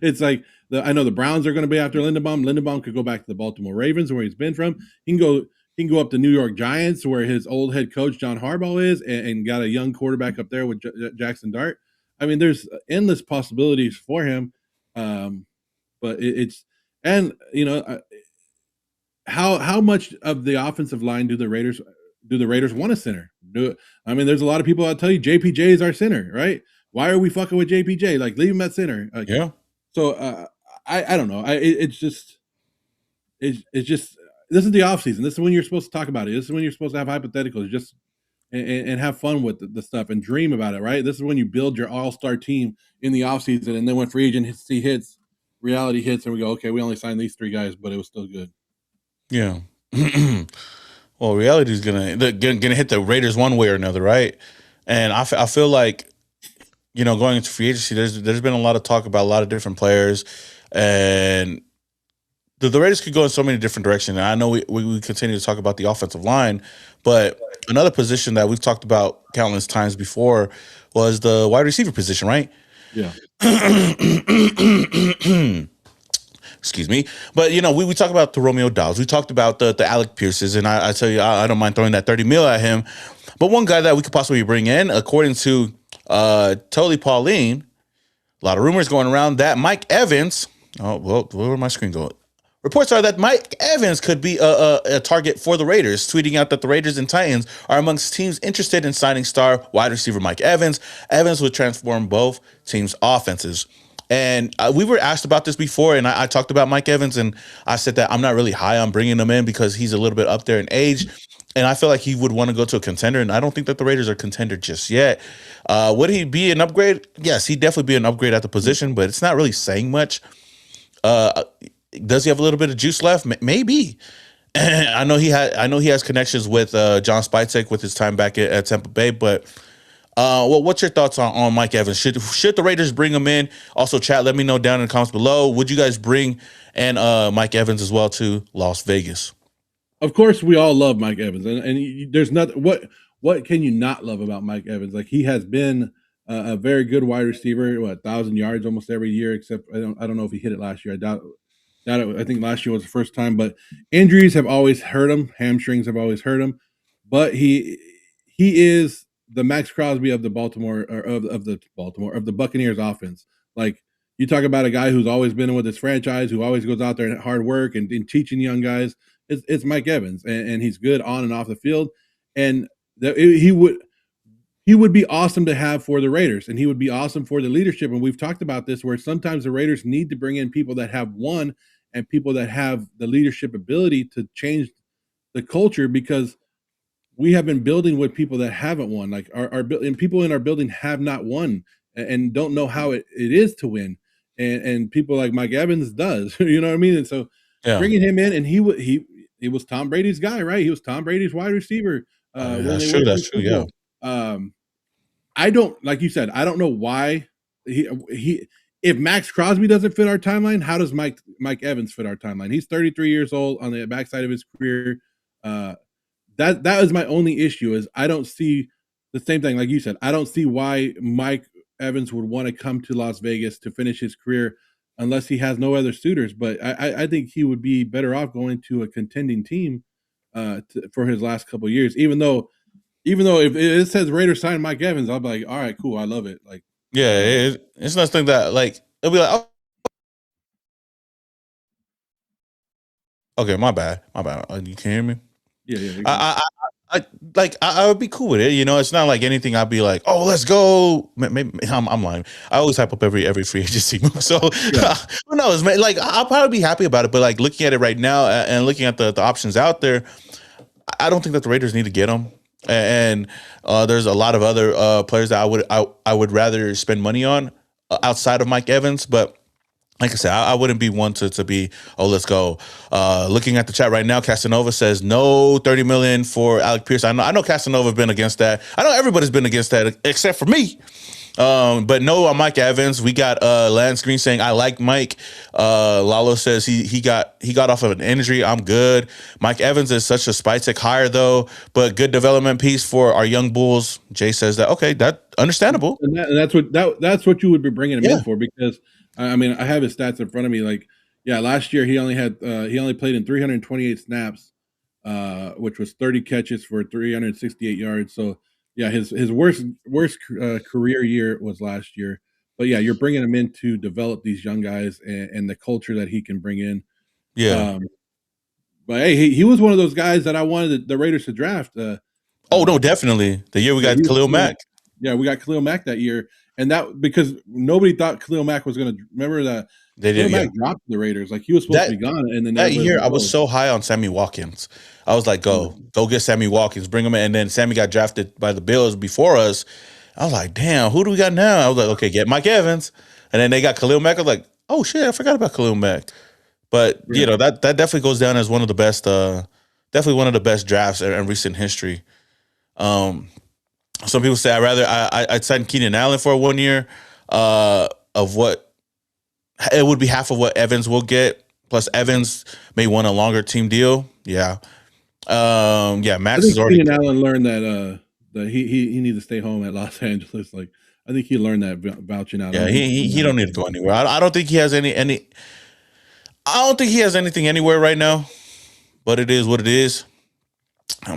It's like, I know the Browns are going to be after Linderbaum. Linderbaum could go back to the Baltimore Ravens, where he's been from. He can go up to New York Giants, where his old head coach John Harbaugh is, and got a young quarterback up there with Jackson Dart. I mean, there's endless possibilities for him. But how much of the offensive line do the Raiders want a center? I mean, there's a lot of people that tell you JPJ is our center, right? Why are we fucking with JPJ? Like, leave him at center. Like, yeah. So I don't know. It's just this is the offseason. This is when you're supposed to talk about it. This is when you're supposed to have hypotheticals, just and have fun with the stuff and dream about it, right? This is when you build your all-star team in the offseason, and then when free agency hits, reality hits, and we go, okay, we only signed these 3 guys, but it was still good. Yeah. Well, reality is gonna hit the Raiders one way or another, right? And I feel like, going into free agency, there's been a lot of talk about a lot of different players, and the Raiders could go in so many different directions. And I know we continue to talk about the offensive line, but another position that we've talked about countless times before was the wide receiver position, right? Yeah. Excuse me. But, we talk about the Romeo Dowds. We talked about the Alec Pierces, and I tell you, I don't mind throwing that 30 mil at him. But one guy that we could possibly bring in, according to Totally Pauline, a lot of rumors going around that Mike Evans. Oh, well, where my screen go? Reports are that Mike Evans could be a target for the Raiders, tweeting out that the Raiders and Titans are amongst teams interested in signing star wide receiver Mike Evans. Evans would transform both teams' offenses. And we were asked about this before, and I talked about Mike Evans, and I said that I'm not really high on bringing him in because he's a little bit up there in age, and I feel like he would want to go to a contender, and I don't think that the Raiders are contender just yet. Would he be an upgrade? Yes, he'd definitely be an upgrade at the position, but it's not really saying much. Does he have a little bit of juice left? Maybe. I know he has connections with John Spytek with his time back at Tampa Bay, but what's your thoughts on Mike Evans? Should the Raiders bring him in? Also, chat, let me know down in the comments below. Would you guys bring and Mike Evans as well to Las Vegas? Of course, we all love Mike Evans, and there's nothing. What can you not love about Mike Evans? Like, he has been a very good wide receiver, 1,000 yards almost every year, except I don't know if he hit it last year. I doubt it. I think last year was the first time, but injuries have always hurt him. Hamstrings have always hurt him. But he is the Maxx Crosby of the Buccaneers offense. Like, you talk about a guy who's always been with his franchise, who always goes out there and hard work and teaching young guys. It's Mike Evans, and he's good on and off the field. And he would be awesome to have for the Raiders, and he would be awesome for the leadership. And we've talked about this, where sometimes the Raiders need to bring in people that have won and people that have the leadership ability to change the culture, because we have been building with people that haven't won. Like, and people in our building have not won and don't know how it is to win. And people like Mike Evans does, you know what I mean? And so bringing him in, and he was Tom Brady's guy, right? He was Tom Brady's wide receiver. That's true. Yeah. I don't, like you said, I don't know why if Maxx Crosby doesn't fit our timeline, how does Mike Evans fit our timeline? He's 33 years old on the backside of his career. That is my only issue, is I don't see the same thing. Like you said, I don't see why Mike Evans would want to come to Las Vegas to finish his career unless he has no other suitors. But I think he would be better off going to a contending team for his last couple of years, even though if it says Raiders sign Mike Evans, I'll be like, all right, cool, I love it. Like, yeah, it's nothing that, like, it'll be like, oh, okay, my bad. You can hear me? Yeah. I would be cool with it. It's not like anything I'd be like, oh, let's go. Maybe I'm lying. I always hype up every free agency move. So who knows, man? Like, I'll probably be happy about it. But like, looking at it right now and looking at the options out there, I don't think that the Raiders need to get them. And there's a lot of other players that I would rather spend money on outside of Mike Evans. But like I said, I wouldn't be one to be, oh, let's go. Looking at the chat right now, Casanova says no 30 million for Alec Pierce. I know Casanova been against that. I know everybody's been against that except for me. But no on Mike Evans. We got Lance Green saying I like Mike. Lalo says he got off of an injury. I'm good. Mike Evans is such a Spytek hire though, but good development piece for our young Bulls. Jay says that okay, that understandable. And that's what you would be bringing him in for, because I mean, I have his stats in front of me. Like, last year he only played in 328 snaps, which was 30 catches for 368 yards. So his worst career year was last year. But you're bringing him in to develop these young guys and the culture that he can bring in. But hey, he was one of those guys that I wanted the Raiders to draft. No, definitely. The year we got Khalil Mack. Yeah, we got Khalil Mack that year. And that because nobody thought Khalil Mack was going to remember that. Khalil Mack dropped the Raiders. Like, he was supposed to be gone. And then that year, I was so high on Sammy Watkins. I was like, go get Sammy Watkins, bring him in. And then Sammy got drafted by the Bills before us. I was like, damn, who do we got now? I was like, okay, get Mike Evans. And then they got Khalil Mack. I was like, oh shit, I forgot about Khalil Mack. But that definitely goes down as one of the best, definitely one of the best drafts in recent history. Some people say I'd sign Keenan Allen for 1 year of what it would be half of what Evans will get. Plus Evans may want a longer team deal. Yeah. Max I think is already. Keenan Allen learned that he needs to stay home at Los Angeles. Like I think he learned that vouching out. Yeah, he don't need to go anywhere. I don't think he has any. I don't think he has anything anywhere right now. But it is what it is.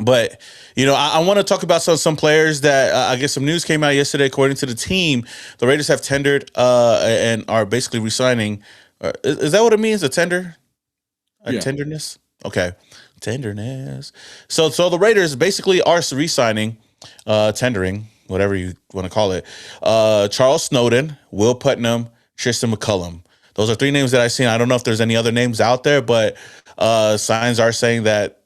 But I want to talk about some players that I guess some news came out yesterday. According to the team, the Raiders have tendered and are basically resigning. Is that what it means? A tender, tenderness. Okay, tenderness. So the Raiders basically are resigning, tendering, whatever you want to call it. Charles Snowden, Will Putnam, Tristan McCullum. Those are three names that I've seen. I don't know if there's any other names out there, but signs are saying that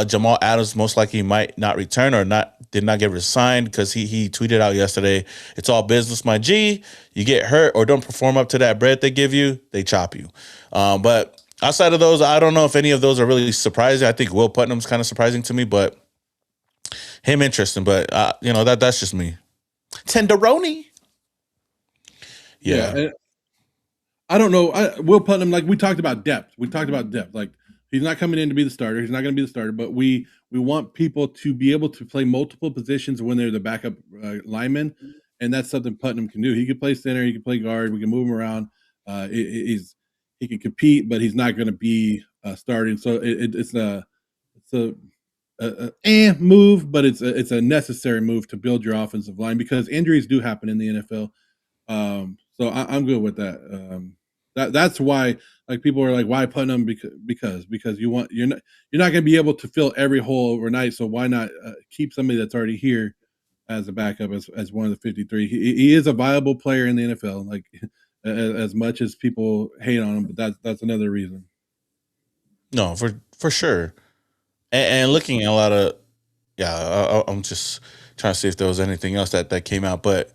Jamal Adams most likely might not return or did not get resigned because he tweeted out yesterday, "It's all business, my G. You get hurt or don't perform up to that bread they give you, they chop you." But outside of those, I don't know if any of those are really surprising. I think Will Putnam's kind of surprising to me, but him interesting. But that's just me. Tenderoni. Yeah. I don't know. Will Putnam, like we talked about depth. Like he's not coming in to be the starter. He's not going to be the starter. But we want people to be able to play multiple positions when they're the backup lineman, and that's something Putnam can do. He can play center. He can play guard. We can move him around. He can compete, but he's not going to be starting. So it's a move, but it's a necessary move to build your offensive line because injuries do happen in the NFL. So I'm good with that. That's why like people are like, why Putnam? Because you're not going to be able to fill every hole overnight. So why not keep somebody that's already here as a backup as one of the 53? He is a viable player in the NFL. Like as much as people hate on him, but that's another reason. No, for sure. And looking at a lot of, I'm just trying to see if there was anything else that came out, but.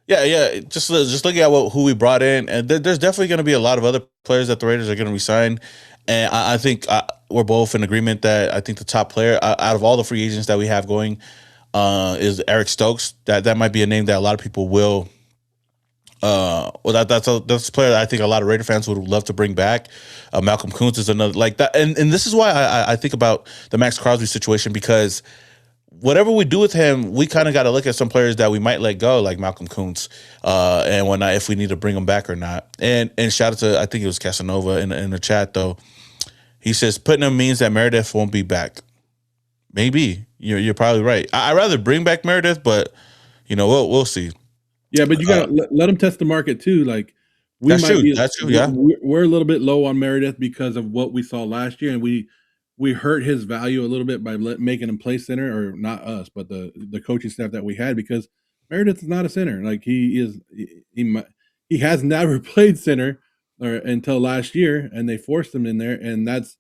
Yeah. Just looking at who we brought in, and there's definitely going to be a lot of other players that the Raiders are going to resign. And I think we're both in agreement that I think the top player out of all the free agents that we have going is Eric Stokes. That might be a name that a lot of people will. That's a player that I think a lot of Raider fans would love to bring back. Malcolm Kuntz is another like that, and this is why I think about the Maxx Crosby situation because. Whatever we do with him, we kind of got to look at some players that we might let go, like Malcolm Kuntz, and whatnot, if we need to bring him back or not. And shout out to I think it was Casanova in the chat though. He says Putnam means that Meredith won't be back. Maybe you're probably right. I'd rather bring back Meredith, but we'll see. Yeah, but you got to let him test the market too. Like that's true. Yeah, we're a little bit low on Meredith because of what we saw last year, and we hurt his value a little bit by making him play center, or not us, but the coaching staff that we had, because Meredith is not a center. Like he has never played center until last year, and they forced him in there, and that's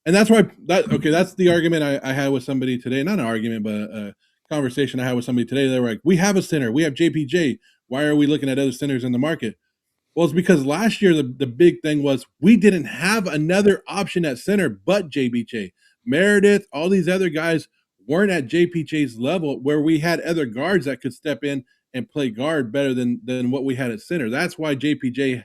why that's the argument I had with somebody today. Not an argument, but a conversation I had with somebody today. They were like, "We have a center. We have JPJ. Why are we looking at other centers in the market?" Well, it's because last year the big thing was we didn't have another option at center but JPJ. Meredith, all these other guys weren't at JPJ's level where we had other guards that could step in and play guard better than what we had at center. That's why JPJ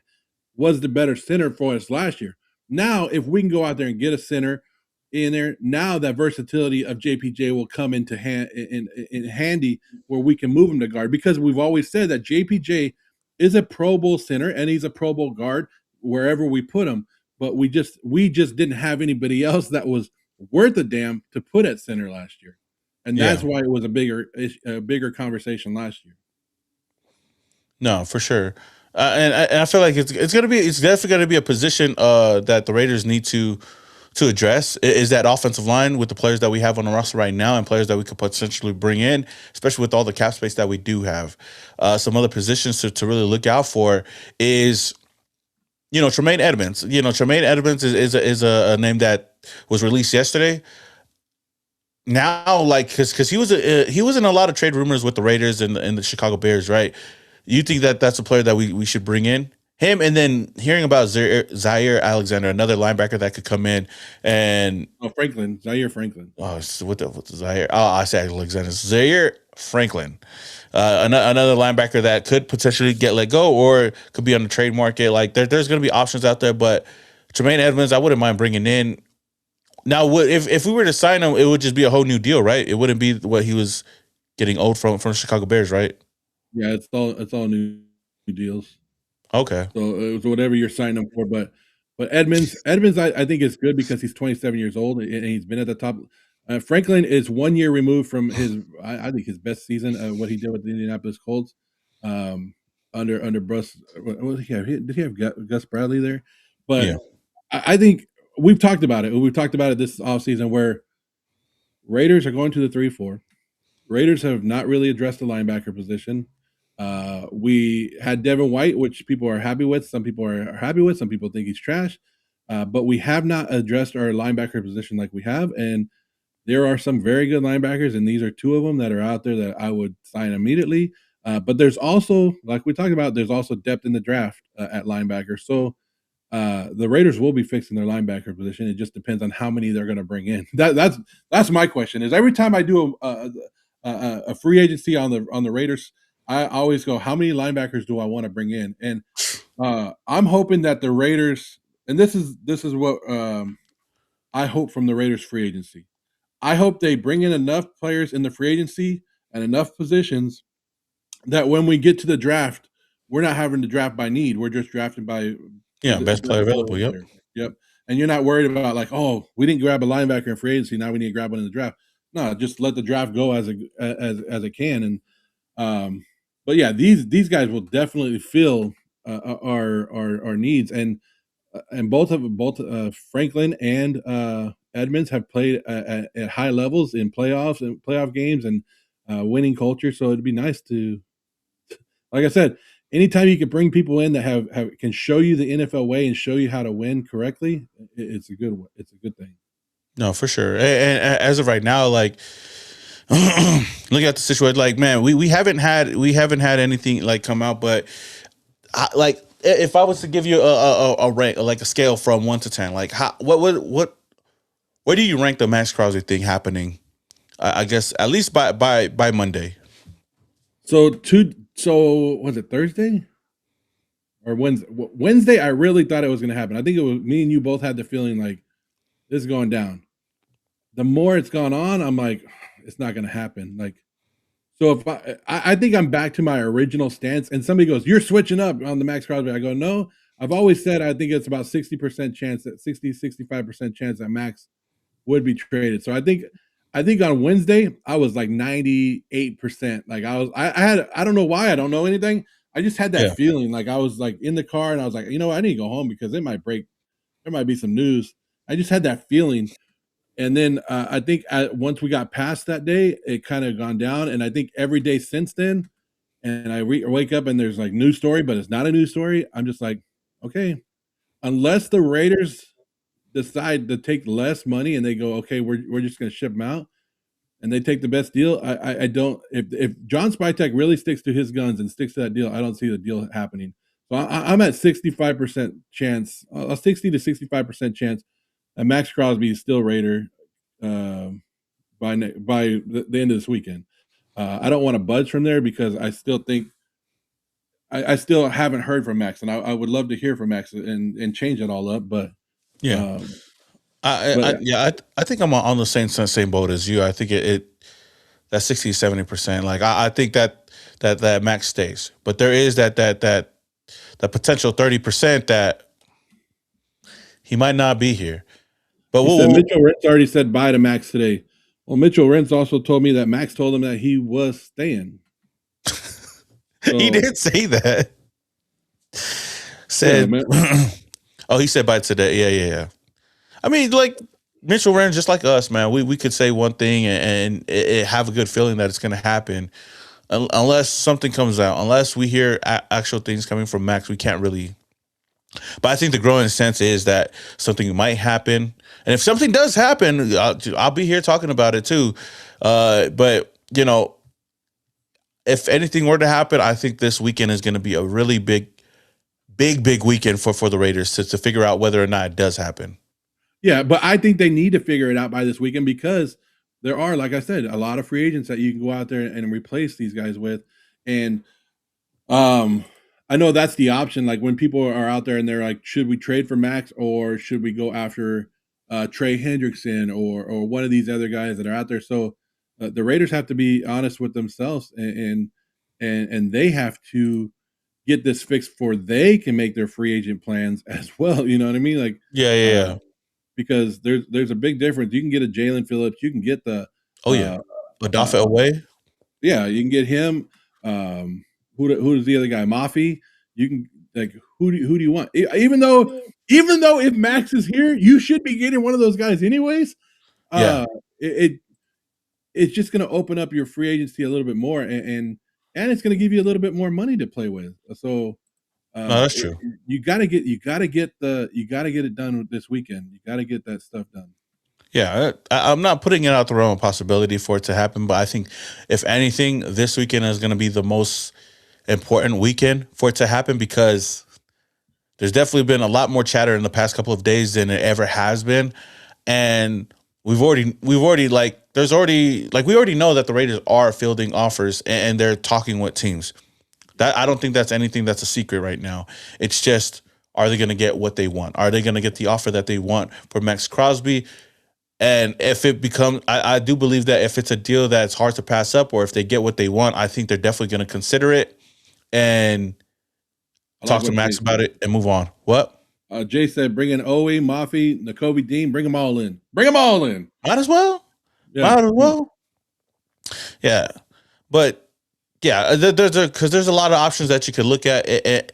was the better center for us last year. Now, if we can go out there and get a center in there, now that versatility of JPJ will come into handy where we can move him to guard, because we've always said that JPJ is a Pro Bowl center and he's a Pro Bowl guard wherever we put him. But we just didn't have anybody else that was worth a damn to put at center last year, and that's why it was a bigger conversation last year. No, for sure, and I feel like it's definitely gonna be a position that the Raiders need to address is that offensive line with the players that we have on the roster right now and players that we could potentially bring in, especially with all the cap space that we do have. Some other positions to really look out for is, Tremaine Edmonds. Tremaine Edmonds is a name that was released yesterday. Now, like, because he was in a lot of trade rumors with the Raiders and the Chicago Bears, right? You think that's a player that we should bring in? Him, and then hearing about Zaire Alexander, another linebacker that could come in, and Zaire Franklin. Oh, what's Zaire? Oh, I said Alexander. Zaire Franklin, another linebacker that could potentially get let go or could be on the trade market. Like there's going to be options out there, but Tremaine Edmonds, I wouldn't mind bringing in. Now, if we were to sign him, it would just be a whole new deal, right? It wouldn't be what he was getting owed from the Chicago Bears, right? Yeah, it's all new deals. Okay. So it was whatever you're signing him for. But Edmonds, I think is good because he's 27 years old and he's been at the top. Franklin is 1 year removed from I think his best season. What he did with the Indianapolis Colts, um, under Bruce. What did he have? Did he have Gus Bradley there? But Yeah. I think we've talked about it. We've talked about it this offseason where Raiders are going to the 3-4. Raiders have not really addressed the linebacker position. We had Devin White, which people are happy with. Some people are happy with. Some people think he's trash. But we have not addressed our linebacker position like we have. And there are some very good linebackers, and these are two of them that are out there that I would sign immediately. But there's also, like we talked about, there's also depth in the draft at linebacker. So the Raiders will be fixing their linebacker position. It just depends on how many they're going to bring in. That's my question. Is every time I do a free agency on the Raiders, I always go, how many linebackers do I want to bring in? And I'm hoping that the Raiders, and this is what I hope from the Raiders free agency. I hope they bring in enough players in the free agency and enough positions that when we get to the draft, we're not having to draft by need. We're just drafting by Yeah, the best player best available. Yep. player. Yep. And you're not worried about like, oh, we didn't grab a linebacker in free agency. Now we need to grab one in the draft. No, just let the draft go as it can. And but yeah, these guys will definitely fill our needs. And both Franklin and Edmonds have played at high levels in playoffs and playoff games and winning culture. So it'd be nice to, like I said, anytime you can bring people in that have can show you the NFL way and show you how to win correctly, it's a good thing. No, for sure. And as of right now, like look at the situation. Like, man, we haven't had anything like come out, but like if I was to give you a rank, like a scale from 1 to 10, like how what where do you rank the Maxx Crosby thing happening? I guess at least by Monday. So was it Thursday or Wednesday? Wednesday, I really thought it was going to happen. I think it was me and you both had the feeling like this is going down. The more it's gone on, I'm like, it's not going to happen. Like, so if I think I'm back to my original stance, and somebody goes, "You're switching up on the Maxx Crosby." I go, "No, I've always said I think it's about 60% chance that 65% chance that Max would be traded." So I think on Wednesday I was like 98%. Like I don't know why, I don't know anything. I just had that Yeah. feeling. Like I was like in the car and I was like, I need to go home because it might break. There might be some news. I just had that feeling. And then I think once we got past that day, it kind of gone down. And I think every day since then, and I wake up and there's like news story, but it's not a news story. I'm just like, okay, unless the Raiders decide to take less money and they go, okay, we're just going to ship them out, and they take the best deal. I don't. If John Spytek really sticks to his guns and sticks to that deal, I don't see the deal happening. So I'm at 65% chance, a 60 to 65% chance that Maxx Crosby is still Raider by the end of this weekend. I don't want to budge from there because I still think I still haven't heard from Max, and I would love to hear from Max and change it all up. But Yeah. um, I think I'm on the same boat as you. I think it that 60-70%. Like I think that Max stays, but there is that potential 30% that he might not be here. But he said Mitchell Rentz already said bye to Max today. Well, Mitchell Rentz also told me that Max told him that he was staying. So, he did say that. Said, yeah, oh, he said bye today. Yeah. I mean, like Mitchell Rentz, just like us, man. We could say one thing and have a good feeling that it's going to happen, unless something comes out. Unless we hear actual things coming from Max, we can't really. But I think the growing sense is that something might happen, and if something does happen, I'll be here talking about it too. But if anything were to happen, I think this weekend is going to be a really big weekend for the Raiders to figure out whether or not it does happen. Yeah, but I think they need to figure it out by this weekend because there are, like I said, a lot of free agents that you can go out there and replace these guys with. And I know that's the option. Like when people are out there and they're like, should we trade for Max or should we go after Trey Hendrickson or one of these other guys that are out there. So the Raiders have to be honest with themselves and they have to get this fixed before they can make their free agent plans as well. You know what I mean? Like, yeah. Because there's a big difference. You can get a Jalen Phillips. You can get the Odafe Away. Yeah, you can get him. Who's the other guy? Mafi. You can like who do you want? Even though if Maxx is here, you should be getting one of those guys anyways. It's just going to open up your free agency a little bit more, and it's going to give you a little bit more money to play with. So no, that's true. You got to get it done this weekend. You got to get that stuff done. Yeah, I'm not putting it out the realm of possibility for it to happen, but I think if anything, this weekend is going to be the most important weekend for it to happen because there's definitely been a lot more chatter in the past couple of days than it ever has been, and we already know that the Raiders are fielding offers and they're talking with teams. That I don't think that's anything that's a secret right now. It's just, are they going to get what they want? Are they going to get the offer that they want for Maxx Crosby? And if it becomes, I do believe that if it's a deal that's hard to pass up, or if they get what they want, I think they're definitely going to consider it and talk to Maxx about it and move on. What? Jay said, bring in Owe, Mafi, Nakobe Dean, bring them all in. Bring them all in. Might as well. Yeah. Might as well. Yeah. But yeah, there's a lot of options that you could look at,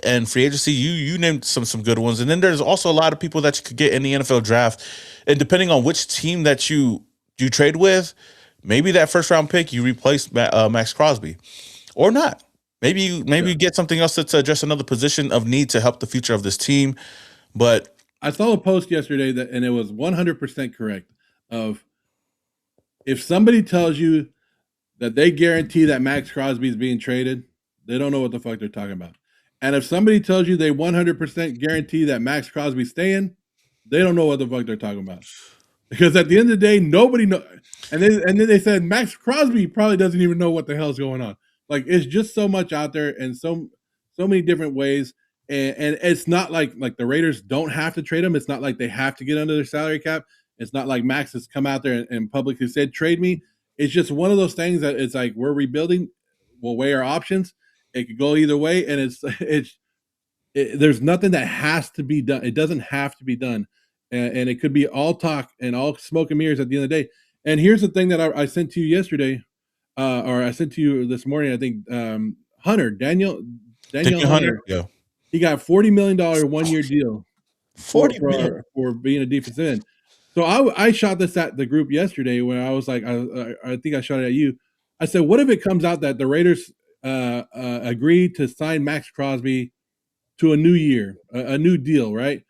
and free agency. You named some good ones, and then there's also a lot of people that you could get in the NFL draft, and depending on which team that you trade with, maybe that first round pick you replace Maxx Crosby, or not. Maybe you get something else to address another position of need to help the future of this team. But I saw a post yesterday and it was 100% correct. Of if somebody tells you that they guarantee that Maxx Crosby is being traded, they don't know what the fuck they're talking about. And if somebody tells you they 100% guarantee that Maxx Crosby's staying, they don't know what the fuck they're talking about. Because at the end of the day, nobody knows. And then they said Maxx Crosby probably doesn't even know what the hell's going on. Like, it's just so much out there and so many different ways. And it's not like the Raiders don't have to trade him. It's not like they have to get under their salary cap. It's not like Maxx has come out there and publicly said, trade me. It's just one of those things that it's like, we're rebuilding. We'll weigh our options. It could go either way. And there's nothing that has to be done. It doesn't have to be done. And it could be all talk and all smoke and mirrors at the end of the day. And here's the thing that I sent to you yesterday, or I sent to you this morning. I think Daniel Hunter. Yeah. He got $40 million 1 year deal for being a defensive end. So I shot this at the group yesterday when I was like, I think I shot it at you. I said, what if it comes out that the Raiders agreed to sign Maxx Crosby to a new year, a new deal, right?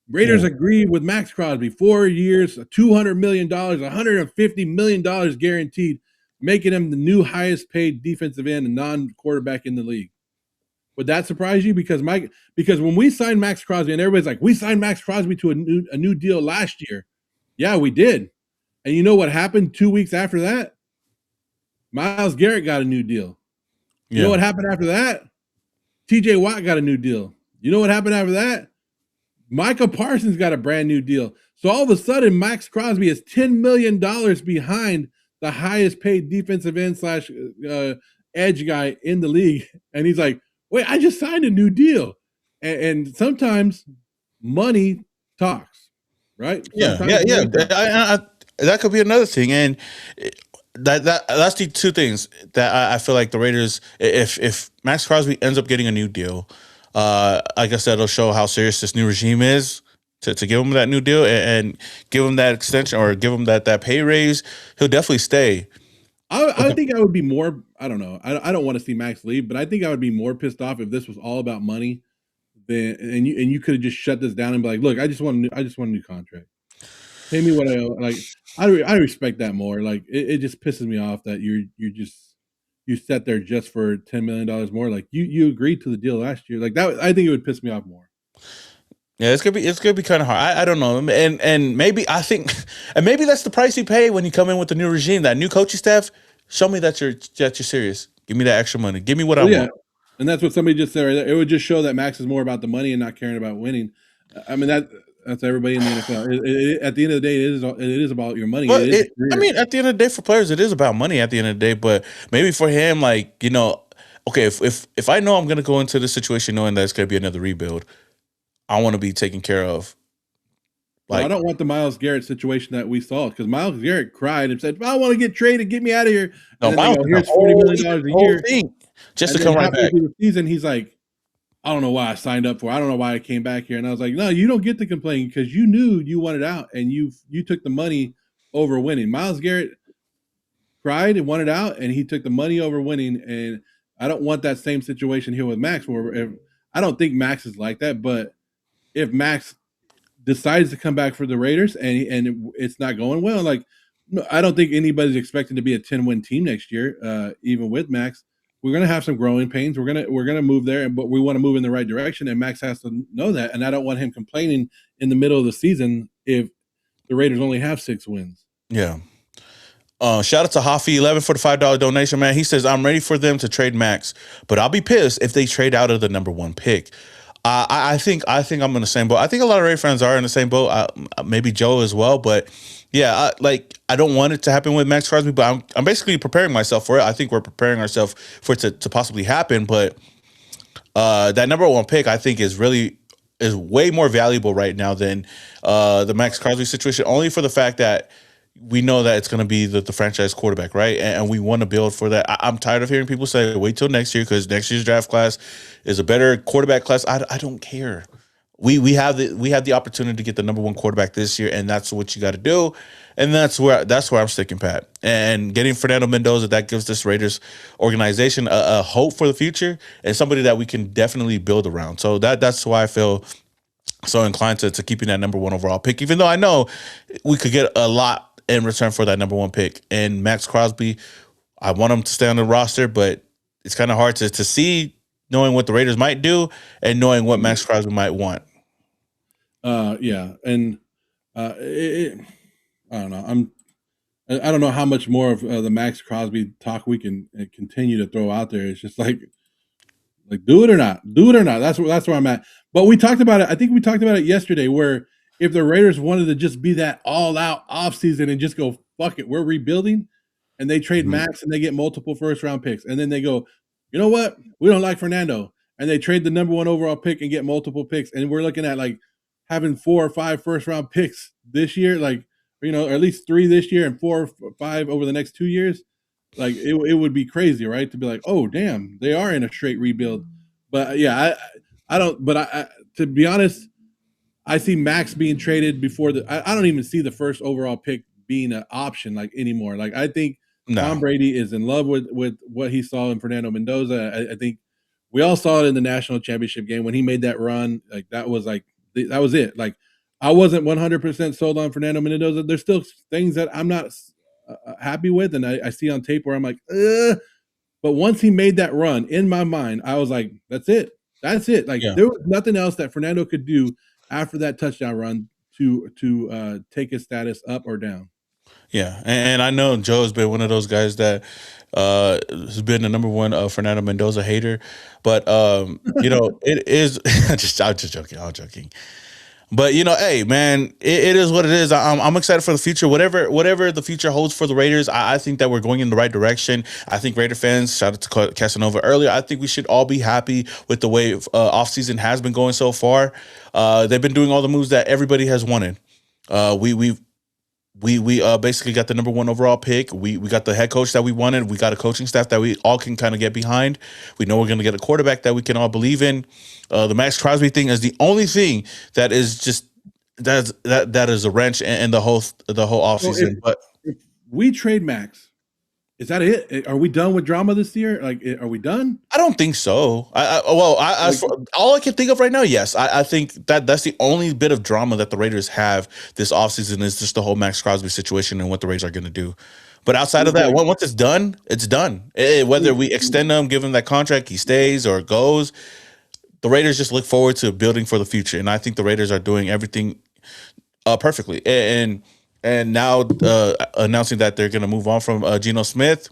Raiders agreed with Maxx Crosby, 4 years, $200 million, $150 million guaranteed, making him the new highest paid defensive end and non-quarterback in the league. Would that surprise you? Because when we signed Maxx Crosby, and everybody's like, we signed Maxx Crosby to a new deal last year. Yeah, we did. And you know what happened 2 weeks after that? Myles Garrett got a new deal. You know what happened after that? TJ Watt got a new deal. You know what happened after that? Micah Parsons got a brand new deal. So all of a sudden, Maxx Crosby is $10 million behind the highest paid defensive end / edge guy in the league. And he's like, wait, I just signed a new deal. And sometimes money talks, right? Yeah. That could be another thing. And that's the two things that I feel like the Raiders, if Maxx Crosby ends up getting a new deal, I guess that'll show how serious this new regime is to give him that new deal and give him that extension or give him that pay raise. He'll definitely stay. I think I would be more, I don't know. I don't want to see Maxx leave, but I think I would be more pissed off if this was all about money and you could have just shut this down and be like, look, I just want a new contract. Pay me what I owe. Like, I respect that more. Like, it just pisses me off that you sat there just for $10 million more. Like, you agreed to the deal last year. Like, that, I think it would piss me off more. Yeah, it's gonna be kind of hard. I don't know, and maybe I think, and maybe that's the price you pay when you come in with the new regime, that new coaching staff. Show me that you're serious. Give me that extra money. Give me what I want. And that's what somebody just said right there. It would just show that Maxx is more about the money and not caring about winning. I mean, That's everybody in the NFL. At the end of the day, it is about your money. But It is a I career. mean, at the end of the day, for players, it is about money. At the end of the day, but maybe for him, like okay, if I know I'm gonna go into this situation knowing that it's gonna be another rebuild, I want to be taken care of. Well, I Like, don't want the Myles Garrett situation that we saw because Myles Garrett cried and said, "I want to get traded, get me out of here." And no, then they Miles go, did the "Here's $40 million he did a the whole year." thing just And to then come right halfway back. through the season, he's like, "I don't know why I signed up for. I don't know why I came back here." And I was like, "No, you don't get to complain because you knew you wanted out and you took the money over winning." Myles Garrett cried and wanted out, and he took the money over winning. And I don't want that same situation here with Max. I don't think Max is like that, but if Max decides to come back for the Raiders and it's not going well, like no, I don't think anybody's expecting to be a 10-win team next year, even with Max. We're gonna have some growing pains. We're gonna move there, but we want to move in the right direction, and Max has to know that. And I don't want him complaining in the middle of the season if the Raiders only have 6 wins. Yeah. Shout out to Hafi11 for the $5 donation, man. He says, I'm ready for them to trade Max, but I'll be pissed if they trade out of the number 1 pick. I think I'm in the same boat. I think a lot of Ray fans are in the same boat. Maybe Joe as well, but yeah, I don't want it to happen with Maxx Crosby, but I'm basically preparing myself for it. I think we're preparing ourselves for it to possibly happen, but that number 1 pick I think is way more valuable right now than the Maxx Crosby situation, only for the fact that we know that it's going to be the franchise quarterback, right? And we want to build for that. I'm tired of hearing people say, wait till next year because next year's draft class is a better quarterback class. I don't care. We have the opportunity to get the number 1 quarterback this year, and that's what you got to do. And that's where I'm sticking pat. And getting Fernando Mendoza, that gives this Raiders organization a hope for the future and somebody that we can definitely build around. So that's why I feel so inclined to keeping that number 1 overall pick, even though I know we could get a lot in return for that number 1 pick. And Maxx Crosby, I want him to stay on the roster, but it's kind of hard to see, knowing what the Raiders might do and knowing what Maxx Crosby might want. Yeah, and I don't know. I don't know how much more of the Maxx Crosby talk we can continue to throw out there. It's just like do it or not. That's where I'm at. But we talked about it. I think we talked about it yesterday, where if the Raiders wanted to just be that all-out offseason and just go, fuck it, we're rebuilding, and they trade Max and they get multiple first-round picks, and then they go, you know what? We don't like Fernando, and they trade the number 1 overall pick and get multiple picks, and we're looking at like having 4 or 5 first-round picks this year, like or at least 3 this year and 4 or 5 over the next 2 years. Like it would be crazy, right? To be like, oh damn, they are in a straight rebuild. But yeah, I don't. But I to be honest, I see Max being traded before I don't even see the first overall pick being an option like anymore. Like I think Tom Brady is in love with what he saw in Fernando Mendoza. I think we all saw it in the national championship game when he made that run. That was it. Like I wasn't 100% sold on Fernando Mendoza. There's still things that I'm not happy with, and I see on tape where I'm like, ugh. But once he made that run, in my mind, I was like, that's it. Like there was nothing else that Fernando could do after that touchdown run to take his status up or down. Yeah, and I know Joe's been one of those guys that has been the number 1 Fernando Mendoza hater, but it is I'm just joking. I'm joking. But hey, man, it is what it is. I'm excited for the future. Whatever the future holds for the Raiders, I think that we're going in the right direction. I think Raider fans, shout out to Casanova earlier, I think we should all be happy with the way offseason has been going so far. They've been doing all the moves that everybody has wanted. We basically got the number 1 overall pick. We got the head coach that we wanted. We got a coaching staff that we all can kind of get behind. We know we're going to get a quarterback that we can all believe in. The Maxx Crosby thing is the only thing that is just that is a wrench in the whole offseason. But if we trade Max, is that it? Are we done with drama this year? Like, are we done? I don't think so. All I can think of right now, yes. I think that's the only bit of drama that the Raiders have this offseason is just the whole Maxx Crosby situation and what the Raiders are going to do. But outside of that, once it's done, it's done. Whether we extend him, give him that contract, he stays or goes, the Raiders just look forward to building for the future. And I think the Raiders are doing everything perfectly. And now announcing that they're going to move on from Gino Smith,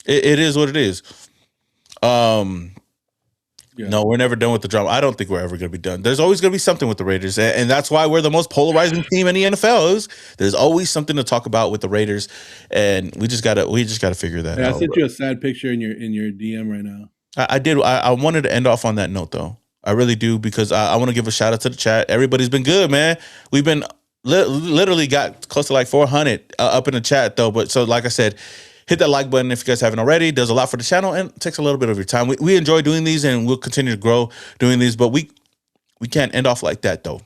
it is what it is. Yeah. No, we're never done with the drama. I don't think we're ever going to be done. There's always going to be something with the Raiders, and that's why we're the most polarizing team in the NFL. There's always something to talk about with the Raiders, and we just gotta figure that out. I sent you a sad picture in your DM right now. I did. I wanted to end off on that note, though. I really do, because I want to give a shout out to the chat. Everybody's been good, man. We've been literally got close to like 400 up in the chat, though. But so, like I said, hit that like button if you guys haven't already. It does a lot for the channel and it takes a little bit of your time. We enjoy doing these, and we'll continue to grow doing these. But we can't end off like that, though.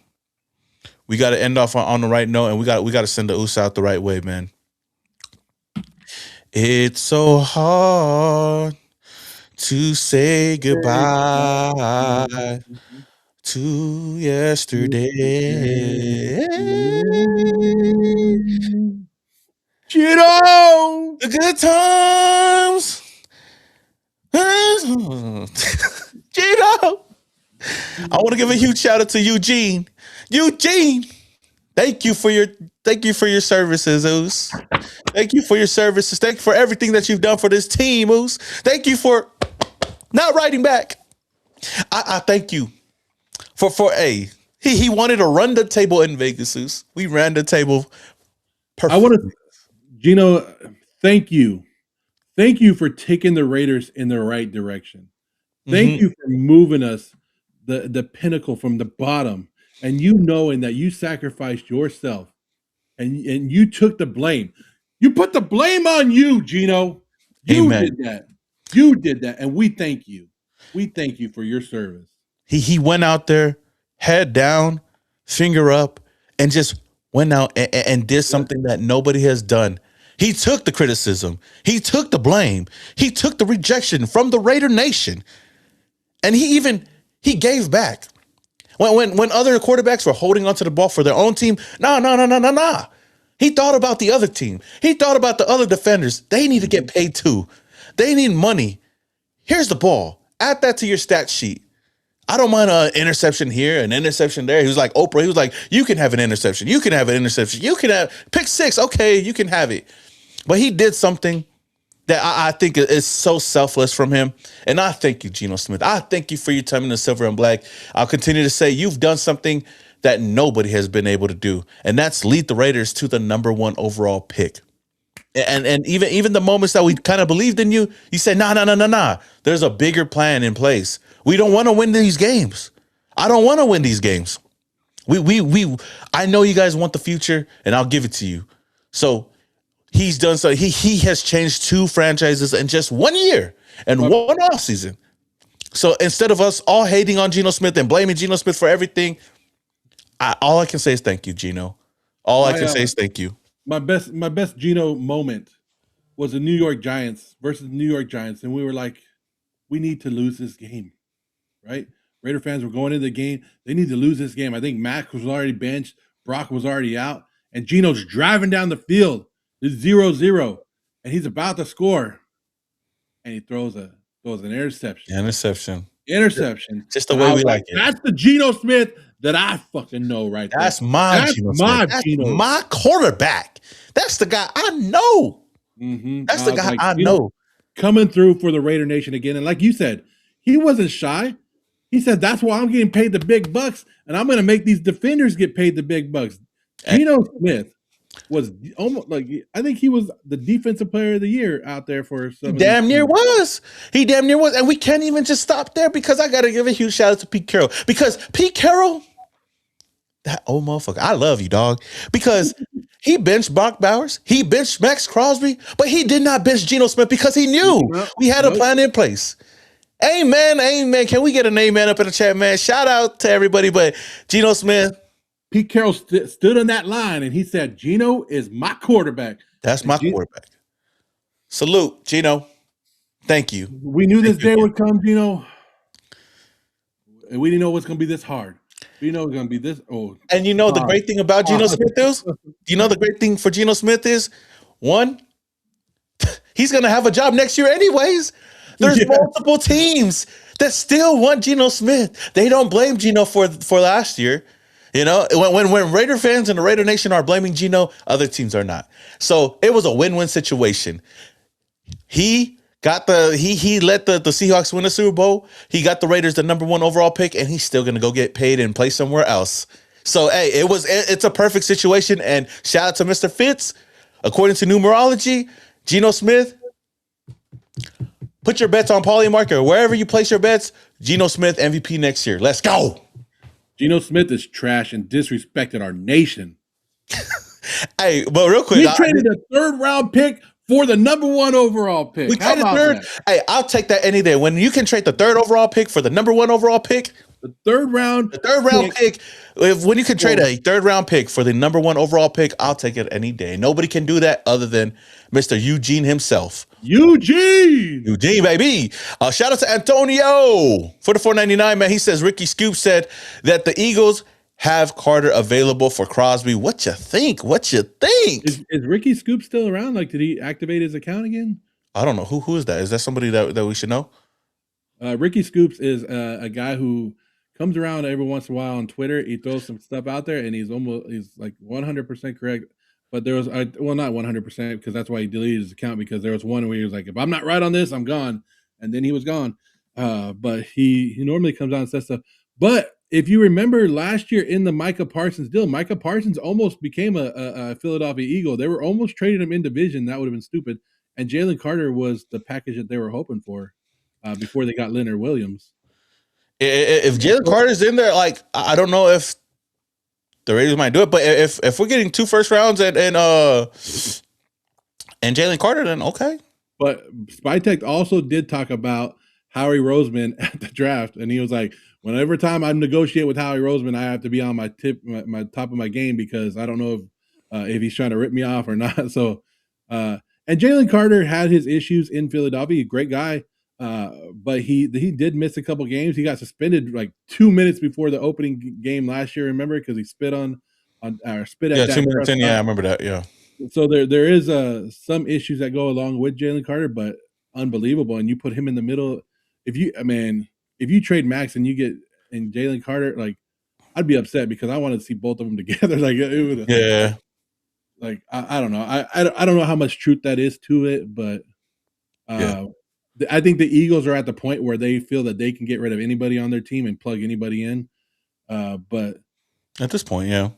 We got to end off on the right note, and we got to send the Us out the right way, man. It's so hard to say goodbye to yesterday. Gino! The good times. Gino. I want to give a huge shout out to Eugene. Eugene, thank you for your services, Oos. Thank you for your services. Thank you for everything that you've done for this team, Oos. Thank you for not writing back. I thank you for he wanted to run the table in Vegas, Oos. We ran the table perfect. I want to, Gino, thank you. Thank you for taking the Raiders in the right direction. Thank you for moving us the pinnacle from the bottom, and you knowing that you sacrificed yourself and you took the blame. You put the blame on you, Gino. You did that. You did that, and we thank you. We thank you for your service. He went out there, head down, finger up, and just went out and did something that nobody has done. He took the criticism. He took the blame. He took the rejection from the Raider Nation. And he gave back. When other quarterbacks were holding onto the ball for their own team, nah. He thought about the other team. He thought about the other defenders. They need to get paid too. They need money. Here's the ball. Add that to your stat sheet. I don't mind an interception here, an interception there. He was like Oprah. He was like, you can have an interception. You can have an interception. You can have pick six. Okay, you can have it. But he did something that I think is so selfless from him. And I thank you, Geno Smith. I thank you for your time in the silver and black. I'll continue to say you've done something that nobody has been able to do. And that's lead the Raiders to the #1 overall pick. And even the moments that we kind of believed in you, you said, nah. There's a bigger plan in place. We don't want to win these games. I don't want to win these games. I know you guys want the future, and I'll give it to you. So he's done so. He has changed 2 franchises in just 1 year and 1 offseason. So instead of us all hating on Geno Smith and blaming Geno Smith for everything, all I can say is thank you, Geno. All I can say is thank you. My best Geno moment was the New York Giants versus the New York Giants, and we were like, we need to lose this game, right? Raider fans were going into the game. They need to lose this game. I think Maxx was already benched. Brock was already out. And Geno's driving down the field. It's 0-0. And he's about to score. And he throws an interception. Interception. Just the way we like it. That's the Geno Smith that I fucking know right there. That's my Geno Smith. That's my quarterback. That's the guy I know. That's the guy I know. Coming through for the Raider Nation again. And like you said, he wasn't shy. He said, that's why I'm getting paid the big bucks, and I'm going to make these defenders get paid the big bucks. Geno Smith was almost like, I think he was the defensive player of the year out there for some. He damn near was. And we can't even just stop there, because I got to give a huge shout out to Pete Carroll. Because Pete Carroll, that old motherfucker, I love you, dog. Because he benched Brock Bowers, he benched Maxx Crosby, but he did not bench Geno Smith because he knew we had a plan in place. Amen. Can we get an amen up in the chat, man? Shout out to everybody, but Geno Smith. Pete Carroll stood on that line, and he said, Geno is my quarterback. That's my quarterback. Salute, Geno. Thank you. We knew this day would come, Geno. And we didn't know it was going to be this hard. We know it's going to be this. And you know the great thing about Geno Smith is? You know the great thing for Geno Smith is? One, he's going to have a job next year anyways. There's multiple teams that still want Geno Smith. They don't blame Geno for last year. You know, when Raider fans and the Raider Nation are blaming Geno, other teams are not. So it was a win-win situation. He He let the Seahawks win the Super Bowl. He got the Raiders the number 1 overall pick, and he's still gonna go get paid and play somewhere else. So hey, it's a perfect situation. And shout out to Mr. Fitz. According to numerology, Geno Smith, put your bets on Polymarket. Wherever you place your bets, Geno Smith MVP next year. Let's go. Geno Smith is trash and disrespected our nation. Hey, but real quick, we traded a 3rd round pick for the number 1 overall pick. We traded 3rd. Hey, I'll take that any day. When you can trade the 3rd overall pick for the number 1 overall pick, the 3rd round pick. When you can trade a 3rd round pick for the number 1 overall pick, I'll take it any day. Nobody can do that other than Mr. Eugene himself. Eugene, baby. Shout out to Antonio for the $4.99, man. He says Ricky Scoop said that the Eagles have Carter available for Crosby. What you think? Is Ricky Scoop still around? Like, did he activate his account again? I don't know. Who is that? Is that somebody that we should know? Ricky Scoops is a guy who comes around every once in a while on Twitter. He throws some stuff out there, and he's like 100% correct. But there was not 100% because that's why he deleted his account, because there was one where he was like, if I'm not right on this, I'm gone. And then he was gone. But he normally comes out and says stuff. But if you remember last year in the Micah Parsons deal, Micah Parsons almost became a Philadelphia Eagle. They were almost trading him in division. That would have been stupid. And Jalen Carter was the package that they were hoping for before they got Leonard Williams. If Jalen Carter's in there, like, I don't know if the Raiders might do it, but if we're getting 2 first rounds and Jalen Carter, then okay. But Spytech also did talk about Howie Roseman at the draft, and he was like, whenever time I negotiate with Howie Roseman, I have to be on my top of my game, because I don't know if he's trying to rip me off or not. So, and Jalen Carter had his issues in Philadelphia. Great guy. But he did miss a couple games. He got suspended like 2 minutes before the opening game last year. Remember, because he spit at 2 minutes in. Yeah, I remember that. Yeah. So there is some issues that go along with Jalen Carter, but unbelievable. And you put him in the middle. If you trade Max and you get Jalen Carter, like, I'd be upset because I wanted to see both of them together. Like, it would. Yeah. Like, I don't know. I don't know how much truth that is to it, but yeah. I think the Eagles are at the point where they feel that they can get rid of anybody on their team and plug anybody in. But at this point, yeah,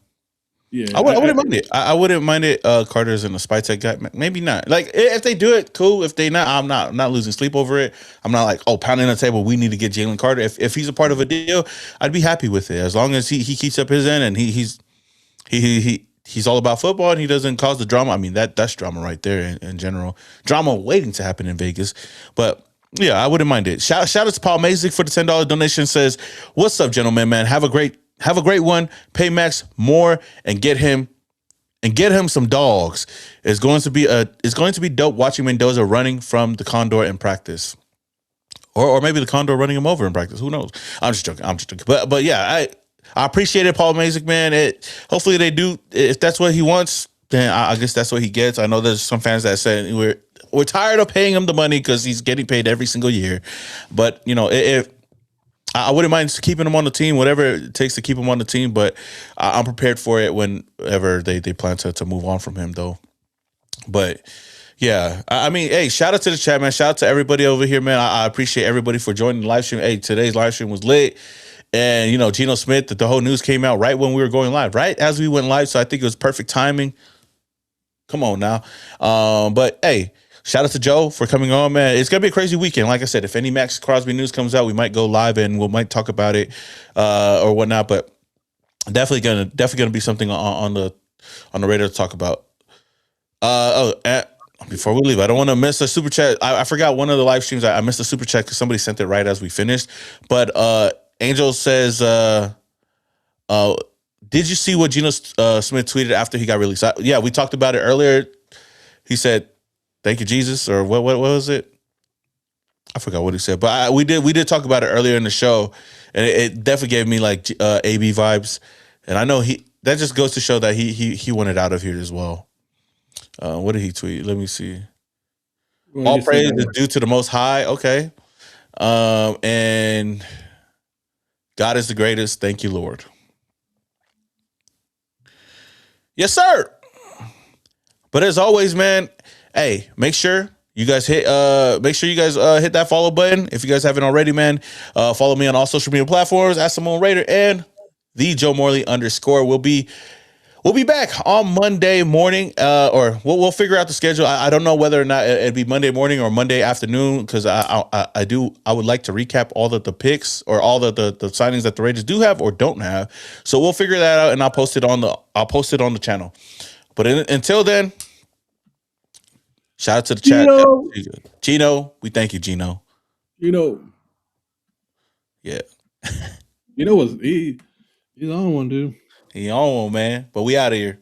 I wouldn't mind it. I wouldn't mind it. Carter's and the Spytech guy, maybe not. Like, if they do it, cool. If they not, I'm not losing sleep over it. I'm not like, pounding the table. We need to get Jalen Carter. If he's a part of a deal, I'd be happy with it, as long as he keeps up his end and he's all about football and he doesn't cause the drama. I mean, that's drama right there in general. Drama waiting to happen in Vegas. But yeah, I wouldn't mind it. Shout out to Paul Mazik for the $10 donation. Says, what's up, gentlemen, man? Have a great one. Pay Max more and get him some dogs. It's going to be dope watching Mendoza running from the Condor in practice. Or maybe the Condor running him over in practice. Who knows? I'm just joking. But yeah, I appreciate it, Paul Mazik, man. Hopefully they do. If that's what he wants, then I guess that's what he gets. I know there's some fans that said we're tired of paying him the money because he's getting paid every single year. But if I wouldn't mind keeping him on the team, whatever it takes to keep him on the team. But I'm prepared for it whenever they plan to move on from him, though. But yeah, I mean, hey, shout out to the chat, man. Shout out to everybody over here, man. I appreciate everybody for joining the live stream. Hey, today's live stream was lit. And, Gino Smith, the whole news came out right when we were going live, right as we went live. So I think it was perfect timing. Come on now. But, hey, shout out to Joe for coming on, man. It's going to be a crazy weekend. Like I said, if any Maxx Crosby news comes out, we might go live and we might talk about it or whatnot. But definitely gonna be something on the radar to talk about. Before we leave, I don't want to miss a super chat. I forgot one of the live streams. I missed a super chat because somebody sent it right as we finished. But Angel says, did you see what Gino Smith tweeted after he got released? Yeah, we talked about it earlier. He said, "Thank you, Jesus," or what was it? I forgot what he said, but we did talk about it earlier in the show, and it definitely gave me like AB vibes. And I know that just goes to show that he wanted out of here as well. What did he tweet? Let me see. Well, all praise is due to the Most High. Okay, and God is the greatest. Thank you, Lord. Yes, sir. But as always, man, hey, make sure You guys make sure you guys hit that follow button if you guys haven't already, man. Follow me on all social media platforms at Simone Raider and the Joe Morley _. We'll be back on Monday morning, or we'll figure out the schedule. I don't know whether or not it'd be Monday morning or Monday afternoon, because I would like to recap all the picks or all the signings that the Raiders do have or don't have. So we'll figure that out, and I'll post it on the channel. But until then, shout out to the chat. Gino, we thank you, Gino. Yeah. He's on one, dude. He on one, man. But we out of here.